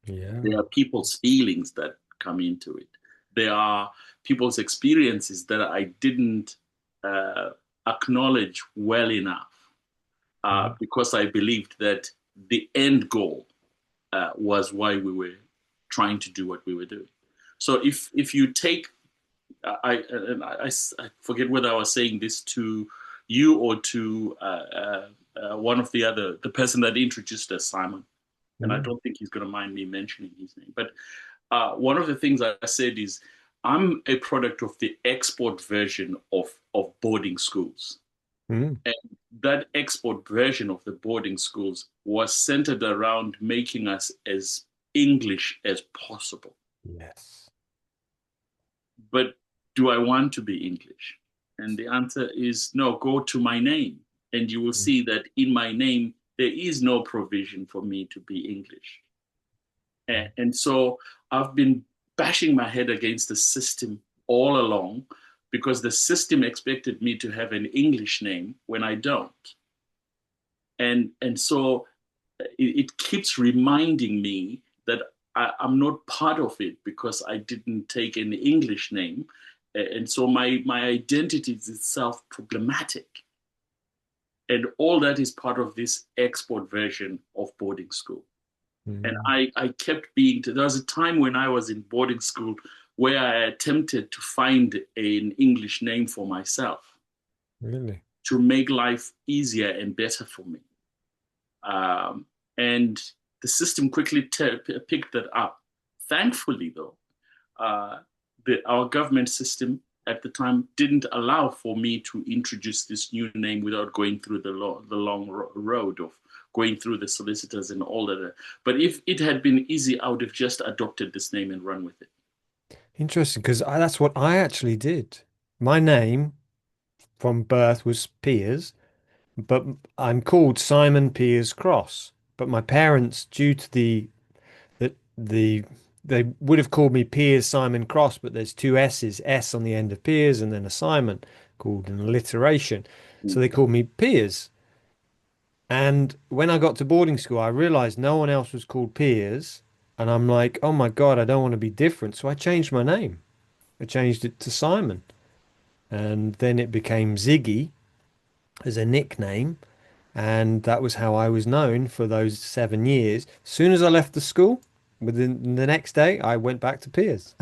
yeah. There are people's feelings that come into it. There are people's experiences that I didn't uh, acknowledge well enough Mm, because I believed that the end goal was why we were trying to do what we were doing. So if you take, I forget whether I was saying this to you or to one of the person that introduced us, Simon, and I mm, don't think he's going to mind me mentioning his name. But one of the things I said is I'm a product of the export version of boarding schools. mm. And that export version of the boarding schools was centered around making us as English as possible. Yes. But do I want to be English? And the answer is no, go to my name. And you will Mm, see that in my name, there is no provision for me to be English. And so I've been bashing my head against the system all along because the system expected me to have an English name when I don't. And so it keeps reminding me that I'm not part of it because I didn't take an English name. And so my identity is itself problematic. And all that is part of this export version of boarding school. And mm. I kept there was a time when I was in boarding school where I attempted to find an English name for myself Really? to make life easier and better for me. Um, and the system quickly picked that up. Thankfully, though, uh, our government system at the time didn't allow for me to introduce this new name without going through the long road of going through the solicitors and all that. But if it had been easy, I would have just adopted this name and run with it. Interesting, because that's what I actually did. My name from birth was Piers, but I'm called Simon Piers Cross. But my parents, due to the they would have called me Piers Simon Cross, but there's two S's, S on the end of Piers, and then a Simon called an alliteration. So they Mm. called me Piers. And when I got to boarding school, I realized no one else was called Piers. And I'm like, oh my God, I don't want to be different. So I changed my name. I changed it to Simon. And then it became Ziggy as a nickname. And that was how I was known for those 7 years. As soon as I left the school, within the next day, I went back to Piers.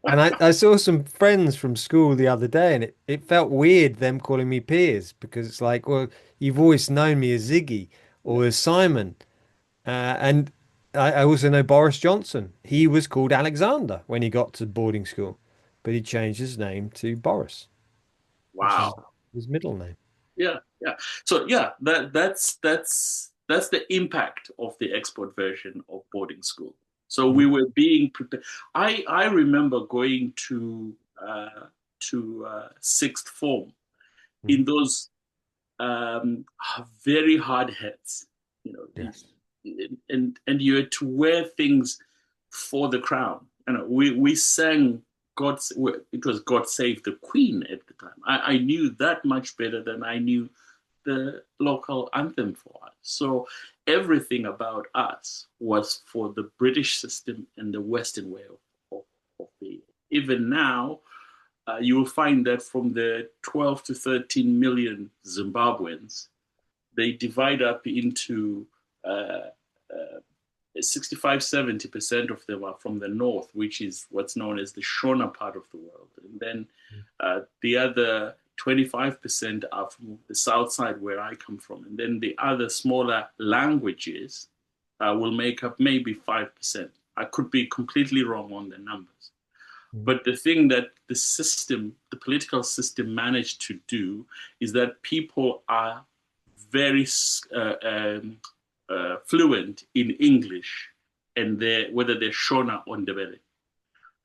And I saw some friends from school the other day, and it felt weird them calling me Piers because it's like, well, you've always known me as Ziggy Yeah. or as Simon. And I also know Boris Johnson. He was called Alexander when he got to boarding school, but he changed his name to Boris, which is Wow. his middle name. Yeah, yeah. So yeah, that's the impact of the export version of boarding school. So we Mm, were being prepared. I remember going to sixth form mm. in those very hard hats, you know, Yes. and you had to wear things for the crown. You know, we sang God's. It was God Save the Queen at the time. I knew that much better than I knew the local anthem for us. So everything about us was for the British system and the Western way of being. Even now, you will find that from the 12 to 13 million Zimbabweans, they divide up into uh, uh, 65, 70% of them are from the north, which is what's known as the Shona part of the world. And then the other 25% are from the south side where I come from. And then the other smaller languages will make up maybe 5%. I could be completely wrong on the numbers. Mm, But the thing that the system, the political system managed to do is that people are very fluent in English and whether they're Shona or Ndebele.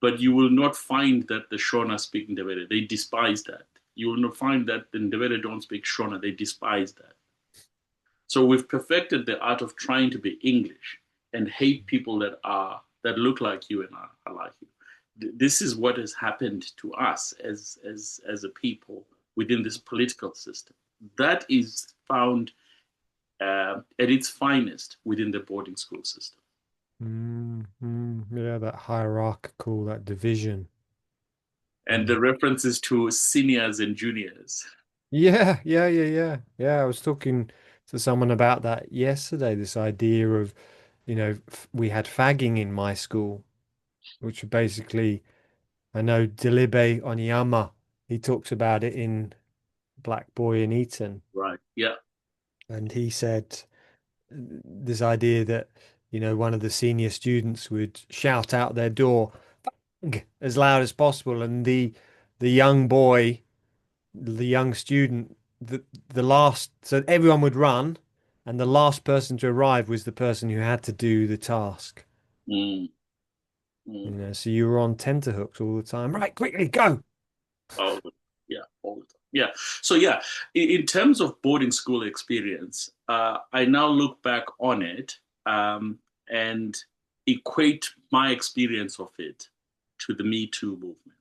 But you will not find that the Shona speak Ndebele. They despise that. You will not find that the Ndebele don't speak Shona. They despise that. So we've perfected the art of trying to be English and hate people that look like you and are like you. This is what has happened to us as a people within this political system. That is found at its finest within the boarding school system. yeah, that hierarchical, that division. And Yeah. the references to seniors and juniors. Yeah. I was talking to someone about that yesterday, this idea of, we had fagging in my school, which basically, I know Dilibe Onyama, he talks about it in Black Boy in Eton. Right. Yeah. And he said this idea that, one of the senior students would shout out their door as loud as possible, and the young boy, the young student, the last, so everyone would run, and the last person to arrive was the person who had to do the task. Mm, mm. So you were on tenterhooks all the time. Right, quickly, go. All the, yeah, all the time. Yeah. So yeah, in terms of boarding school experience, I now look back on it and equate my experience of it to the Me Too movement,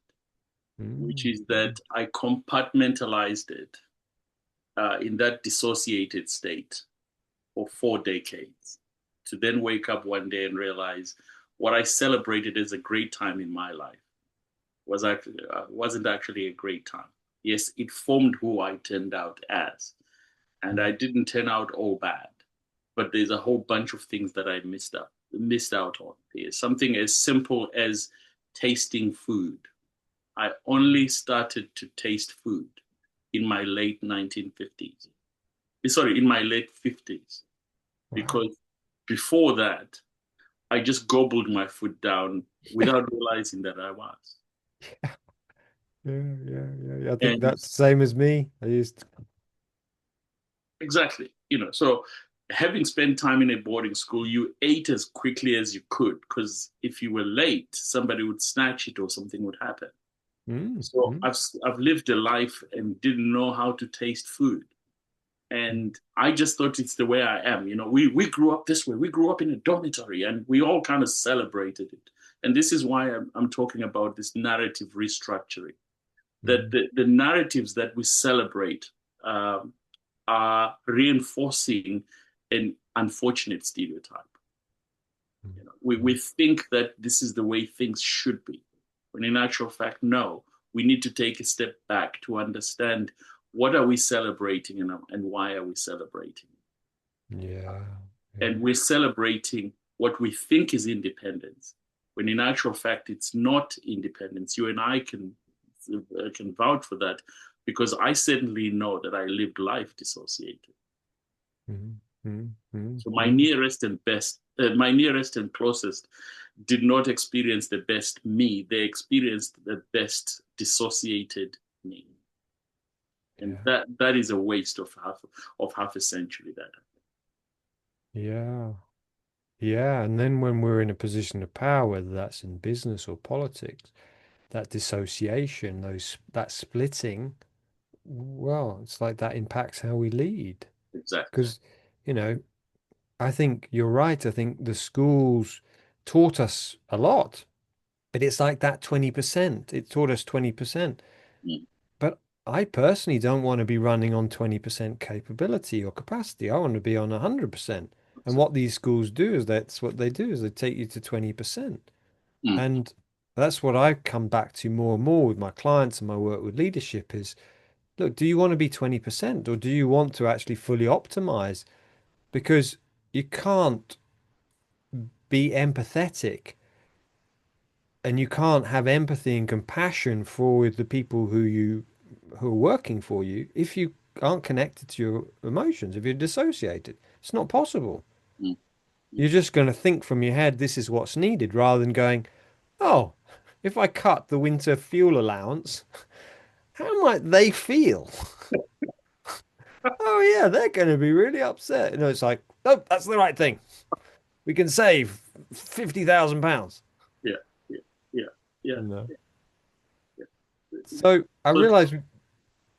which Mm, is that I compartmentalized it in that dissociated state for 4 decades to then wake up one day and realize what I celebrated as a great time in my life wasn't actually a great time. Yes, it formed who I turned out as, and I didn't turn out all bad. But there's a whole bunch of things that I missed out on. There's something as simple as tasting food. I only started to taste food in my late 1950s. Sorry, in my late 50s, wow. because before that, I just gobbled my food down without realizing that I was. Yeah. I think And that's the same as me. I used exactly. So having spent time in a boarding school, you ate as quickly as you could because if you were late, somebody would snatch it or something would happen. Mm, So mm, I've lived a life and didn't know how to taste food. And I just thought it's the way I am. We grew up this way. We grew up in a dormitory and we all kind of celebrated it. And this is why I'm talking about this narrative restructuring, that mm, the narratives that we celebrate um, are reinforcing an unfortunate stereotype. mm, We mm, think that this is the way things should be, when in actual fact, no. We need to take a step back to understand what are we celebrating and why are we celebrating. yeah, yeah. And we're celebrating what we think is independence, when in actual fact it's not independence. You and I can vouch for that because I certainly know that I lived life dissociated. Mm, mm, mm, So mm. my nearest and closest did not experience the best me. They experienced the best dissociated me, and Yeah, that is a waste of half a century. That yeah, yeah. And then when we're in a position of power, whether that's in business or politics, that dissociation, that splitting, well, it's like that impacts how we lead. exactly. Because, you know, I think you're right. I think the schools taught us a lot, but it's like that 20%. It taught us 20%. Mm, But I personally don't want to be running on 20% capability or capacity. I want to be on 100%. And what these schools do is that's what they do is they take you to 20%. mm, And that's what I come back to more and more with my clients and my work with leadership is, look, do you want to be 20% or do you want to actually fully optimize? Because you can't be empathetic and you can't have empathy and compassion for the people who are working for you if you aren't connected to your emotions, if you're dissociated. It's not possible. mm, mm. You're just going to think from your head, this is what's needed, rather than going, oh, if I cut the winter fuel allowance, how might they feel? Oh, yeah, they're going to be really upset. It's like, oh, that's the right thing. We can save £50,000. Yeah, yeah, yeah, yeah, No. yeah. So I So realize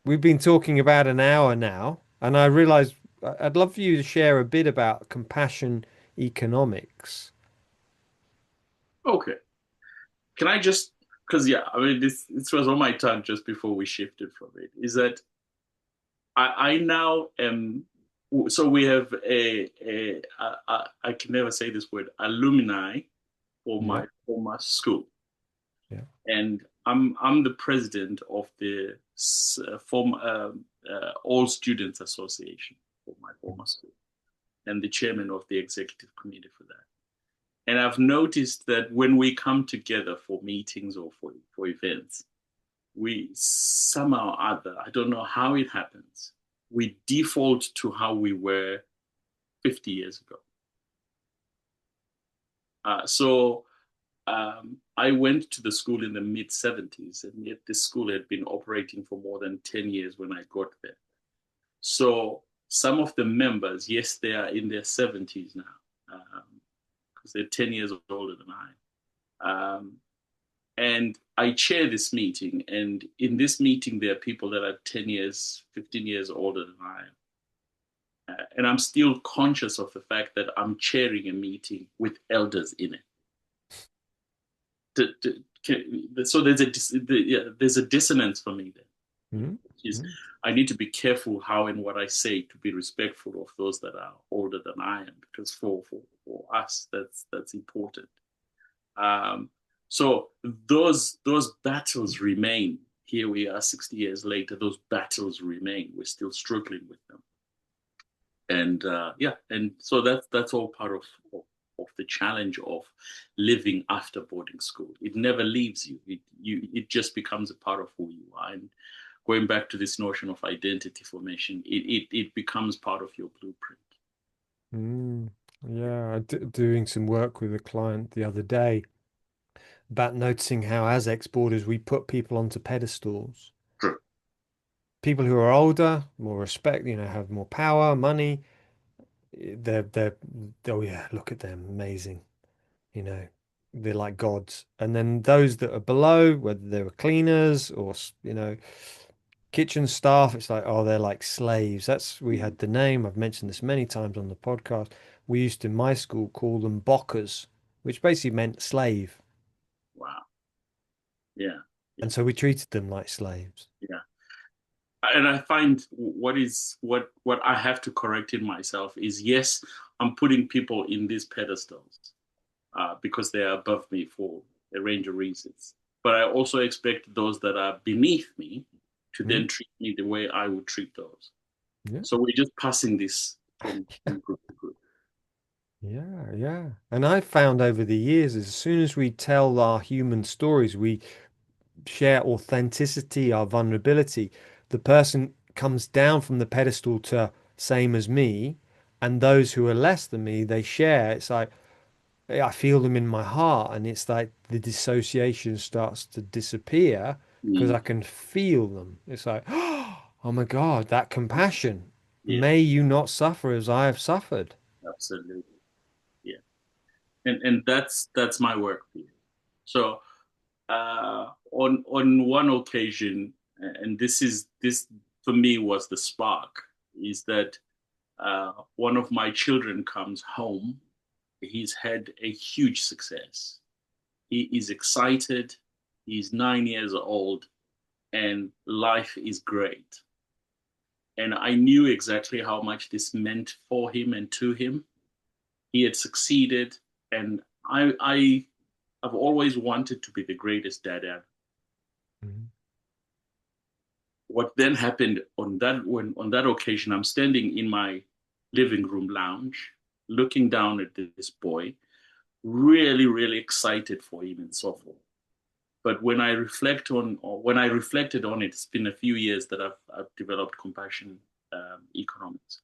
we've been talking about an hour now, and I realize I'd love for you to share a bit about compassion economics. okay, can I just because yeah, I mean this was on my tongue just before we shifted from it. Is that I now am. So we have I can never say this word, alumni for Yeah, my former school, yeah. and I'm the president of the former All Students Association for my former school, and the chairman of the executive committee for that. And I've noticed that when we come together for meetings or for events, we somehow or other, I don't know how it happens, we default to how we were 50 years ago. So I went to the school in the mid 70s, and yet this school had been operating for more than 10 years when I got there. So some of the members, yes, they are in their 70s now, because they're 10 years older than I. And I chair this meeting, and in this meeting, there are people that are 10 years, 15 years older than I am. And I'm still conscious of the fact that I'm chairing a meeting with elders in it. So there's a dissonance for me there. Mm, Is mm, I need to be careful how and what I say to be respectful of those that are older than I am, because for us that's important. Um, so those battles remain. Here we are, 60 years later. Those battles remain. We're still struggling with them, and yeah, and so that's all part of the challenge of living after boarding school. It never leaves you. It just becomes a part of who you are. And going back to this notion of identity formation, it becomes part of your blueprint. mm. Yeah, doing some work with a client the other day about noticing how, as exporters, we put people onto pedestals. True. People who are older, more respect, have more power, money. they're oh yeah, look at them, amazing. You know, they're like gods. And then those that are below, whether they're cleaners or, kitchen staff, it's like, oh, they're like slaves. We had the name, I've mentioned this many times on the podcast. We used to, in my school, call them bokkers, which basically meant slave. Wow. Yeah. And Yeah. so we treated them like slaves. Yeah. And I find what I have to correct in myself is, yes, I'm putting people in these pedestals because they are above me for a range of reasons. But I also expect those that are beneath me to Mm, then treat me the way I would treat those. yeah. So we're just passing this from group to group. Yeah, yeah. And I've found over the years, as soon as we tell our human stories, we share authenticity, our vulnerability, the person comes down from the pedestal to same as me, and those who are less than me, they share. It's like I feel them in my heart, and it's like the dissociation starts to disappear because Mm, I can feel them. It's like, oh my God, that compassion. yeah, May you not suffer as I have suffered. absolutely. Yeah, and that's my work here. So on one occasion, and this for me was the spark, is that one of my children comes home. He's had a huge success. He is excited. He's 9 years old, and life is great. And I knew exactly how much this meant for him and to him. He had succeeded, and I've always wanted to be the greatest dad ever. Mhm. What then happened on that occasion, I'm standing in my living room lounge, looking down at this boy, really, really excited for him and so forth. But when I reflected on it, it's been a few years that I've developed compassion economics.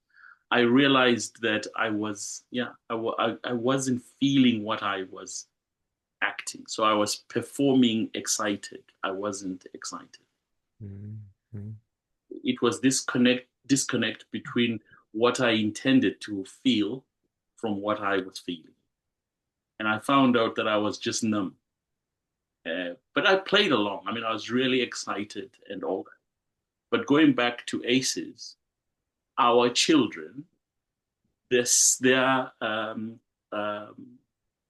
I realized that I wasn't feeling what I was acting. So I was performing excited. I wasn't excited. Mhm. Mhm. It was this disconnect between what I intended to feel from what I was feeling. And I found out that I was just numb. But I played along. I mean, I was really excited and all that. But going back to ACES, our children, their um,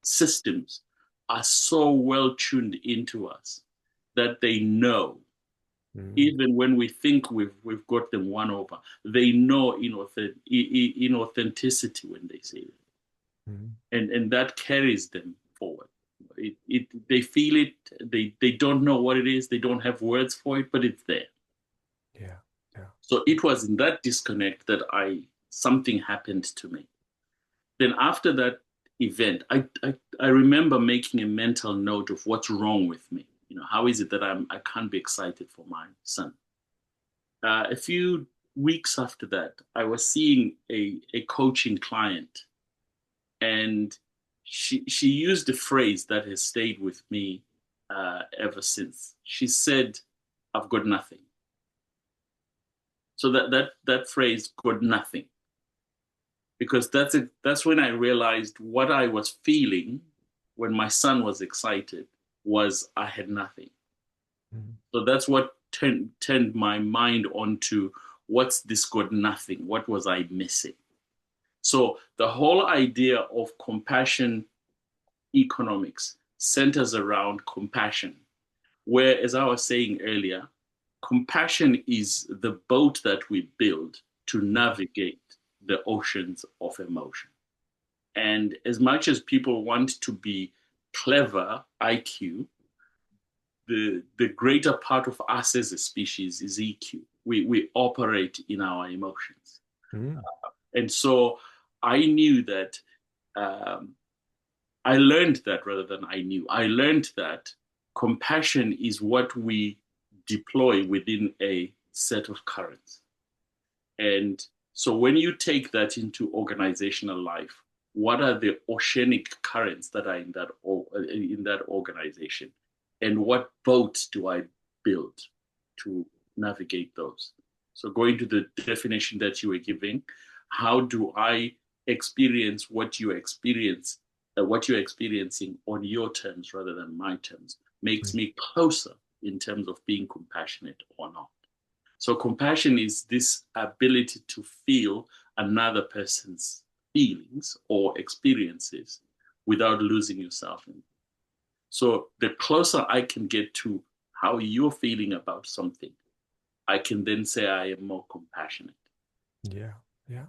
systems are so well tuned into us that they know, Mhm. even when we think we've got them won over, they know inauthenticity when they say it, Mhm. and that carries them forward. They feel it. They don't know what it is. They don't have words for it, but it's there. Yeah. Yeah. So it was in that disconnect that I something happened to me. Then after that event, I remember making a mental note of what's wrong with me. You know, how is it that I can't be excited for my son? A few weeks after that, I was seeing a coaching client, and she used a phrase that has stayed with me ever since. She said, "I've got nothing." So that phrase, "got nothing," because that's when I realized what I was feeling when my son was excited was I had nothing. Mhm. So that's what turned my mind onto what's this got nothing? What was I missing? So the whole idea of compassion economics centers around compassion, where, as I was saying earlier, compassion is the boat that we build to navigate the oceans of emotion. And as much as people want to be clever, IQ, the greater part of us as a species is EQ. We operate in our emotions. Mhm. And so I knew that, um, I learned that rather than I knew. I learned that compassion is what we deploy within a set of currents. And so when you take that into organizational life, what are the oceanic currents that are in that organization? And what boats do I build to navigate those? So going to the definition that you were giving, how do I experience what you experience, what you're experiencing on your terms rather than my terms, makes me closer in terms of being compassionate or not. So compassion is this ability to feel another person's feelings or experiences without losing yourself in them. So the closer I can get to how you're feeling about something, I can then say I am more compassionate. Yeah. Yeah.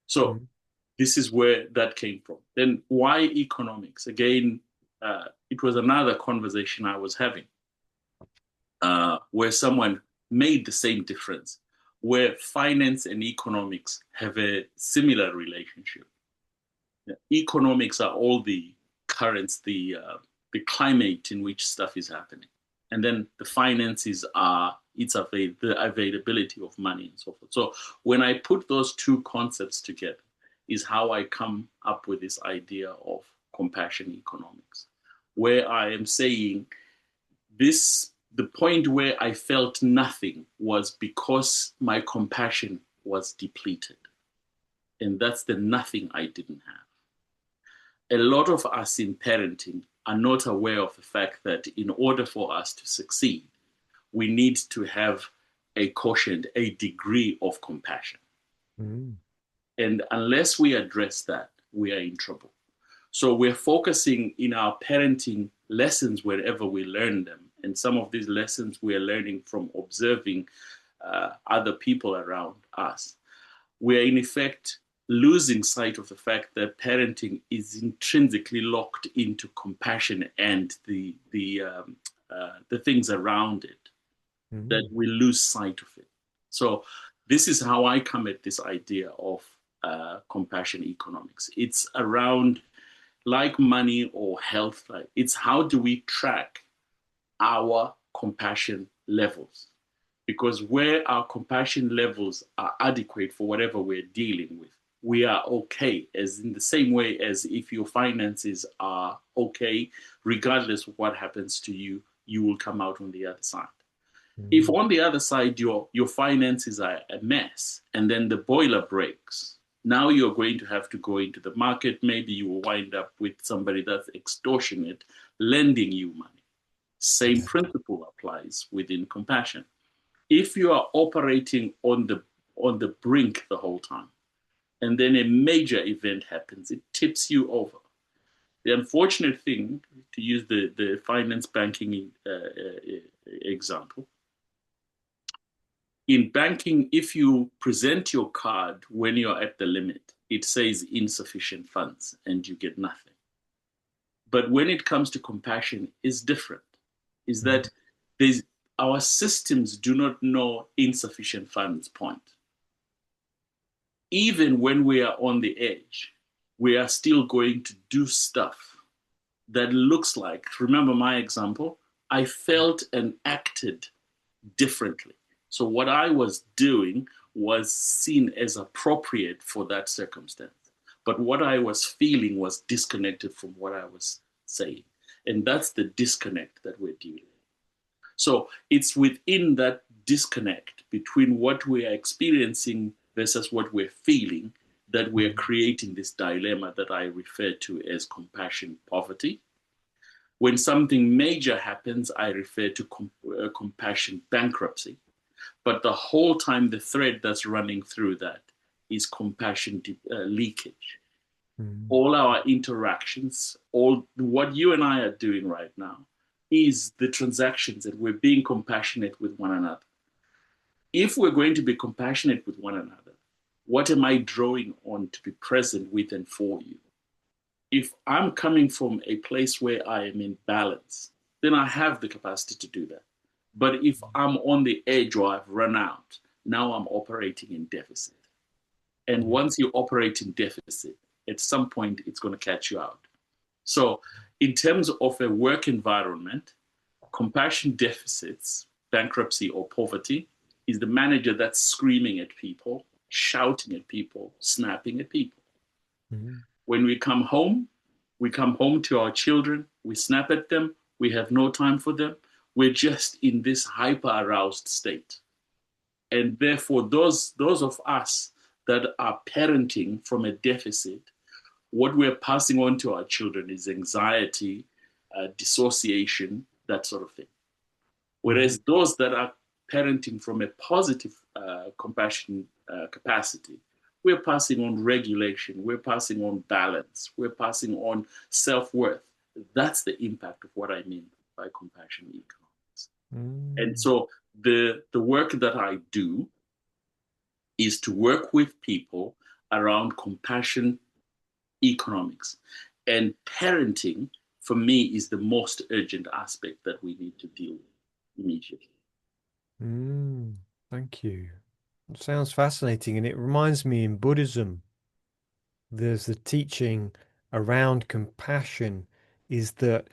So this is where that came from. Then why economics? Again, it was another conversation I was having where someone made the same difference, where finance and economics have a similar relationship. Economics are all the currents, the climate in which stuff is happening. And then the finances are the availability of money and so forth. So when I put those two concepts together is how I come up with this idea of compassion economics, where I am saying the point where I felt nothing was because my compassion was depleted. And that's the nothing I didn't have. A lot of us in parenting are not aware of the fact that in order for us to succeed, we need to have a quotient, a degree of compassion. And unless we address that, we are in trouble. So we're focusing in our parenting lessons wherever we learn them. And some of these lessons we are learning from observing other people around us. We're in effect losing sight of the fact that parenting is intrinsically locked into compassion and the things around it, that we lose sight of it. So this is how I come at this idea of compassion economics. It's around, like money or health, it's how do we track our compassion levels? Because where our compassion levels are adequate for whatever we're dealing with, we are okay, as in the same way as if your finances are okay, regardless of what happens to you, you will come out on the other side. If on the other side, your finances are a mess and then the boiler breaks, now you're going to have to go into the market. Maybe you will wind up with somebody that's extortionate, lending you money. Same principle applies within compassion. If you are operating on the brink the whole time, and then a major event happens, it tips you over. The unfortunate thing, to use the finance banking example, in banking, if you present your card when you're at the limit, it says insufficient funds and you get nothing. But when it comes to compassion, it's different. Is that our systems do not know insufficient funds point. Even when we are on the edge, we are still going to do stuff that looks like, remember my example, I felt and acted differently. So what I was doing was seen as appropriate for that circumstance. But what I was feeling was disconnected from what I was saying. And that's the disconnect that we're dealing with. So it's within that disconnect between what we are experiencing versus what we're feeling that we're creating this dilemma that I refer to as compassion poverty. When something major happens, I refer to compassion bankruptcy. But the whole time, the thread that's running through that is compassion leakage. All our interactions, all what you and I are doing right now is the transactions that we're being compassionate with one another. If we're going to be compassionate with one another, what am I drawing on to be present with and for you? If I'm coming from a place where I am in balance, then I have the capacity to do that. But if I'm on the edge or I've run out, now I'm operating in deficit. And once you operate in deficit, at some point it's going to catch you out. So in terms of a work environment, compassion deficits, bankruptcy or poverty, is the manager that's screaming at people, shouting at people, snapping at people. When we come home to our children, we snap at them, we have no time for them, we're just in this hyper-aroused state. And therefore, those of us that are parenting from a deficit, what we're passing on to our children is anxiety, dissociation, that sort of thing. Mm. Whereas those that are parenting from a positive compassion capacity, we're passing on regulation, we're passing on balance, we're passing on self worth. That's the impact of what I mean by compassion economics. And Mm. so the work that I do is to work with people around compassion economics. And parenting, for me, is the most urgent aspect that we need to deal with immediately. Mm. Thank you. It sounds fascinating, and it reminds me in Buddhism, there's the teaching around compassion is that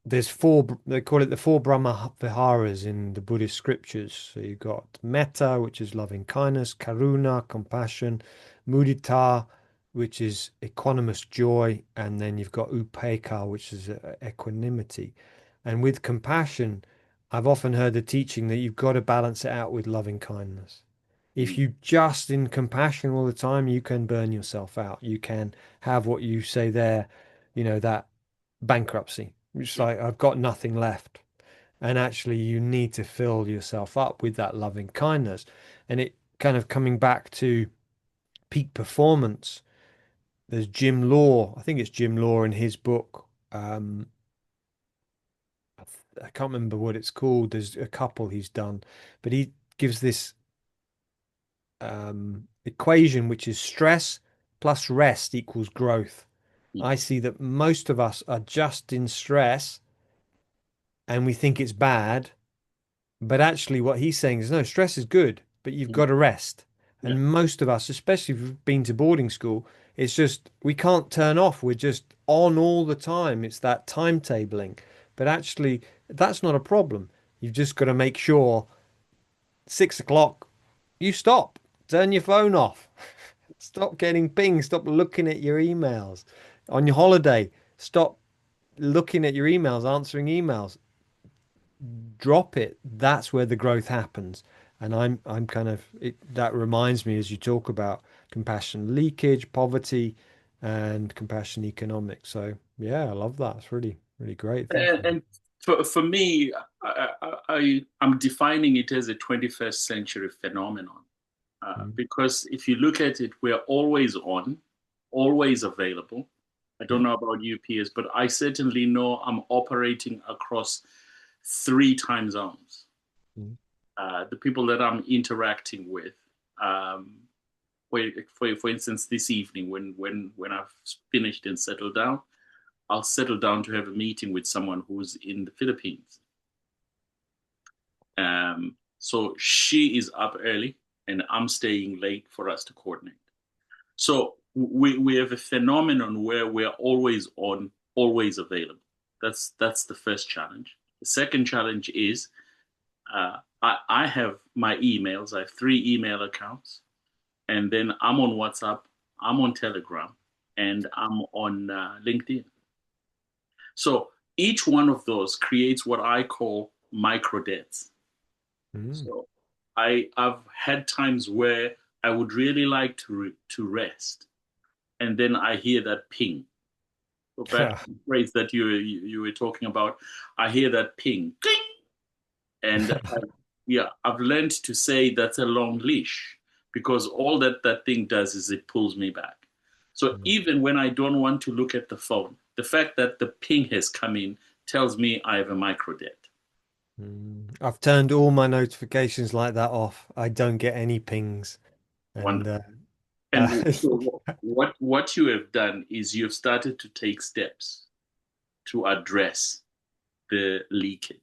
there's four, they call it the four Brahma Viharas in the Buddhist scriptures. So you've got metta, which is loving kindness, karuna, compassion, mudita, which is equanimous joy, and then you've got upekkha, which is equanimity. And with compassion, I've often heard the teaching that you've got to balance it out with loving kindness. If Mm. you just in compassion all the time, you can burn yourself out. You can have what you say there, that bankruptcy. It's Yeah. like, I've got nothing left. And actually, you need to fill yourself up with that loving kindness. And it kind of coming back to peak performance. There's Jim Law. I think it's Jim Law in his book. I can't remember what it's called. There's a couple he's done, but he gives this equation, which is stress plus rest equals growth. Mm. I see that most of us are just in stress and we think it's bad. But actually, what he's saying is no, stress is good, but you've Mm. got to rest. Yeah. And most of us, especially if we've been to boarding school, it's just we can't turn off. We're just on all the time. It's that timetabling. But actually, that's not a problem. You've just got to make sure 6 o'clock, you stop, turn your phone off, stop getting pings, stop looking at your emails. On your holiday, stop looking at your emails, answering emails, drop it. That's where the growth happens. And I'm kind of that reminds me as you talk about compassion leakage, poverty, and compassion economics. So yeah, I love that. It's really, really great. Thank you. And for me, I'm defining it as a 21st century phenomenon. Mm, Because if you look at it, we're always on, always available. I don't yeah. know about you, Piers, but I certainly know I'm operating across three time zones. Mm, The people that I'm interacting with, um, for instance, this evening when I've finished and settled down, I'll settle down to have a meeting with someone who's in the Philippines. So she is up early and I'm staying late for us to coordinate. So we have a phenomenon where we're always on, always available. That's the first challenge. The second challenge is I have my emails. I have three email accounts, and then I'm on WhatsApp, I'm on Telegram, and I'm on LinkedIn. So each one of those creates what I call micro debts. mm. So I've had times where I would really like to rest, and then I hear that ping. Go back to the phrase that you were talking about. I hear that ping, ding, and yeah, I've learned to say that's a long leash because all that thing does is it pulls me back. So Mm, even when I don't want to look at the phone, the fact that the ping has come in tells me I have a micro debt. I've turned all my notifications like that off. I don't get any pings, and Wonderful. And uh, so what you have done is you've started to take steps to address the leakage.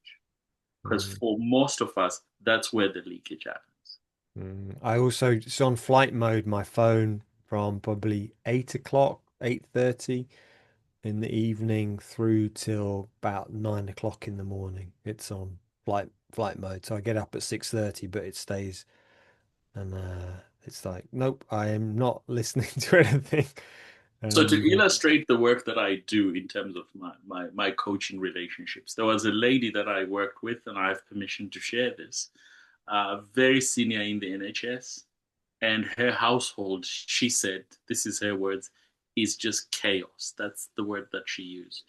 Because mm, for most of us, that's where the leakage happens. I also it's on flight mode, my phone from probably 8 o'clock, 8:30 in the evening through till about 9 o'clock in the morning. It's on flight mode. So I get up at 6:30, but it stays and it's like, nope, I am not listening to anything. So to And illustrate the work that I do in terms of my coaching relationships, there was a lady that I worked with, and I have permission to share this, very senior in the NHS. And her household, she said, this is her words, is just chaos. That's the word that she used.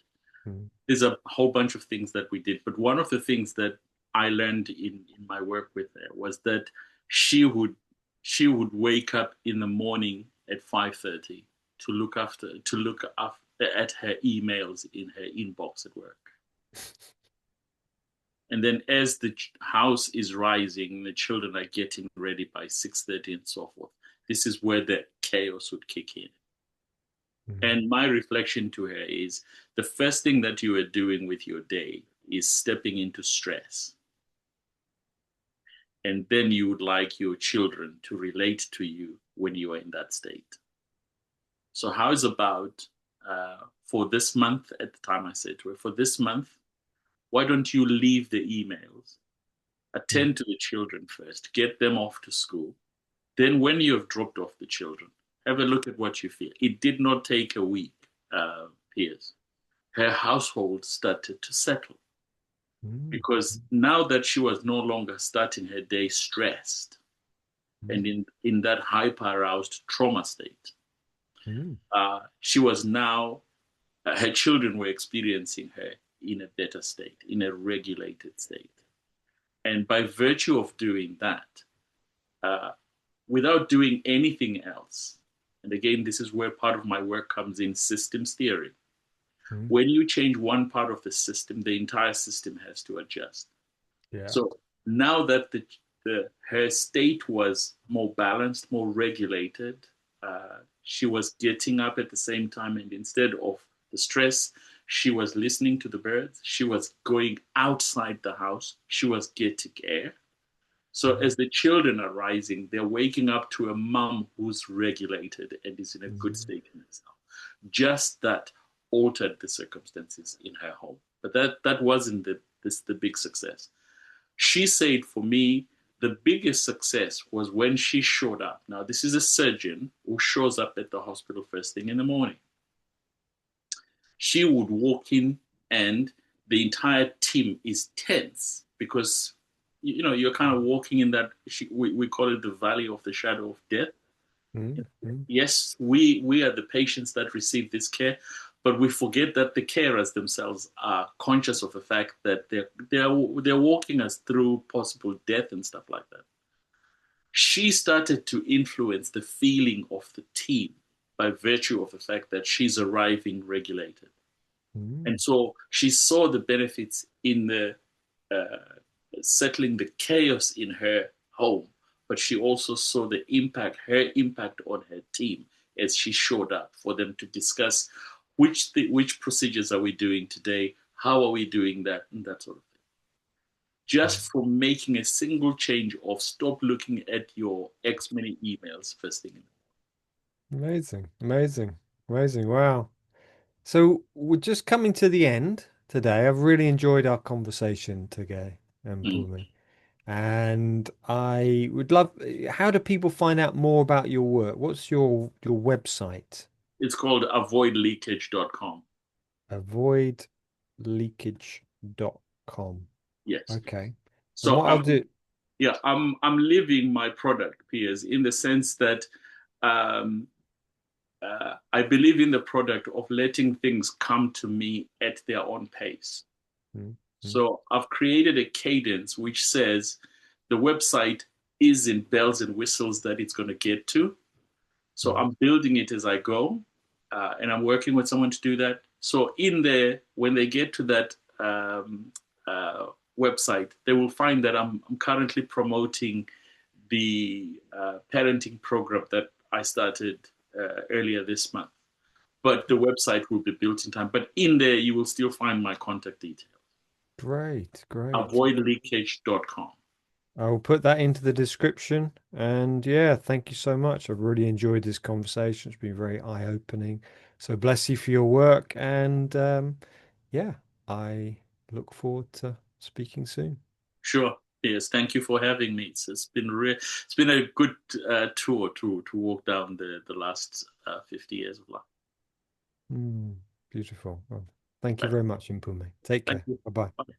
Mm, There's a whole bunch of things that we did, but one of the things that I learned in my work with her was that she would she would wake up in the morning at 5:30 to look after at her emails in her inbox at work. And then as the house is rising, the children are getting ready by 6:30 and so forth. This is where the chaos would kick in. mm, And my reflection to her is the first thing that you are doing with your day is stepping into stress. And then you would like your children to relate to you when you are in that state. So, how is about for this month? At the time, I said to her, for this month, why don't you leave the emails, mm, attend to the children first, get them off to school. Then, when you have dropped off the children, have a look at what you feel. It did not take a week, Piers. Her household started to settle mm, because now that she was no longer starting her day stressed mm, and in that hyper aroused trauma state, mm, she was now, her children were experiencing her in a better state, in a regulated state. And by virtue of doing that, uh, without doing anything else, and again, this is where part of my work comes in systems theory. mm. When you change one part of the system, the entire system has to adjust. Yeah. So now that her state was more balanced, more regulated, she was getting up at the same time, and instead of the stress, she was listening to the birds. She was going outside the house. She was getting air. So Mm, as the children are rising, they're waking up to a mom who's regulated and is in a good mm, state in herself. Just that altered the circumstances in her home. But that wasn't the big success. She said for me, the biggest success was when she showed up. Now, this is a surgeon who shows up at the hospital first thing in the morning. She would walk in and the entire team is tense because you're kind of walking in that we call it the valley of the shadow of death. mm, mm, Yes, we are the patients that receive this care, but we forget that the carers themselves are conscious of the fact that they're walking us through possible death and stuff like that. She started to influence the feeling of the team by virtue of the fact that she's arriving regulated. mm, And so she saw the benefits in the settling the chaos in her home, but she also saw her impact on her team as she showed up for them to discuss which procedures are we doing today, how are we doing that, and that sort of thing. mm. Just from making a single change of stop looking at your X many emails first thing in Amazing, amazing, amazing. Wow. So we're just coming to the end today. I've really enjoyed our conversation today, the morning. Pumi. And I would love, how do people find out more about your work? What's your website? It's called avoidleakage.com. Avoidleakage.com. Yes. Okay. And So what I'll do, I'm living my product, Piers, in the sense that um, I believe in the product of letting things come to me at their own pace. mm, mm, So I've created a cadence which says the website is in bells and whistles that it's going to get to. So mm, I'm building it as I go, and I'm working with someone to do that. So in there, when they get to that uh, website, they will find that I'm currently promoting the parenting program that I started earlier this month. But the website will be built in time. But in there, you will still find my contact details. great, great. Avoidleakage.com. I'll put that into the description. And yeah, thank you so much. I've really enjoyed this conversation. It's been very eye-opening. So bless you for your work. And yeah, I look forward to speaking soon. Sure. Yes. Thank you for having me. It's been a good tour to walk down the last 50 years of life. Mm, beautiful. Well, thank you Right. very much, Mpume. Take Thank care. you. Bye-bye. Bye.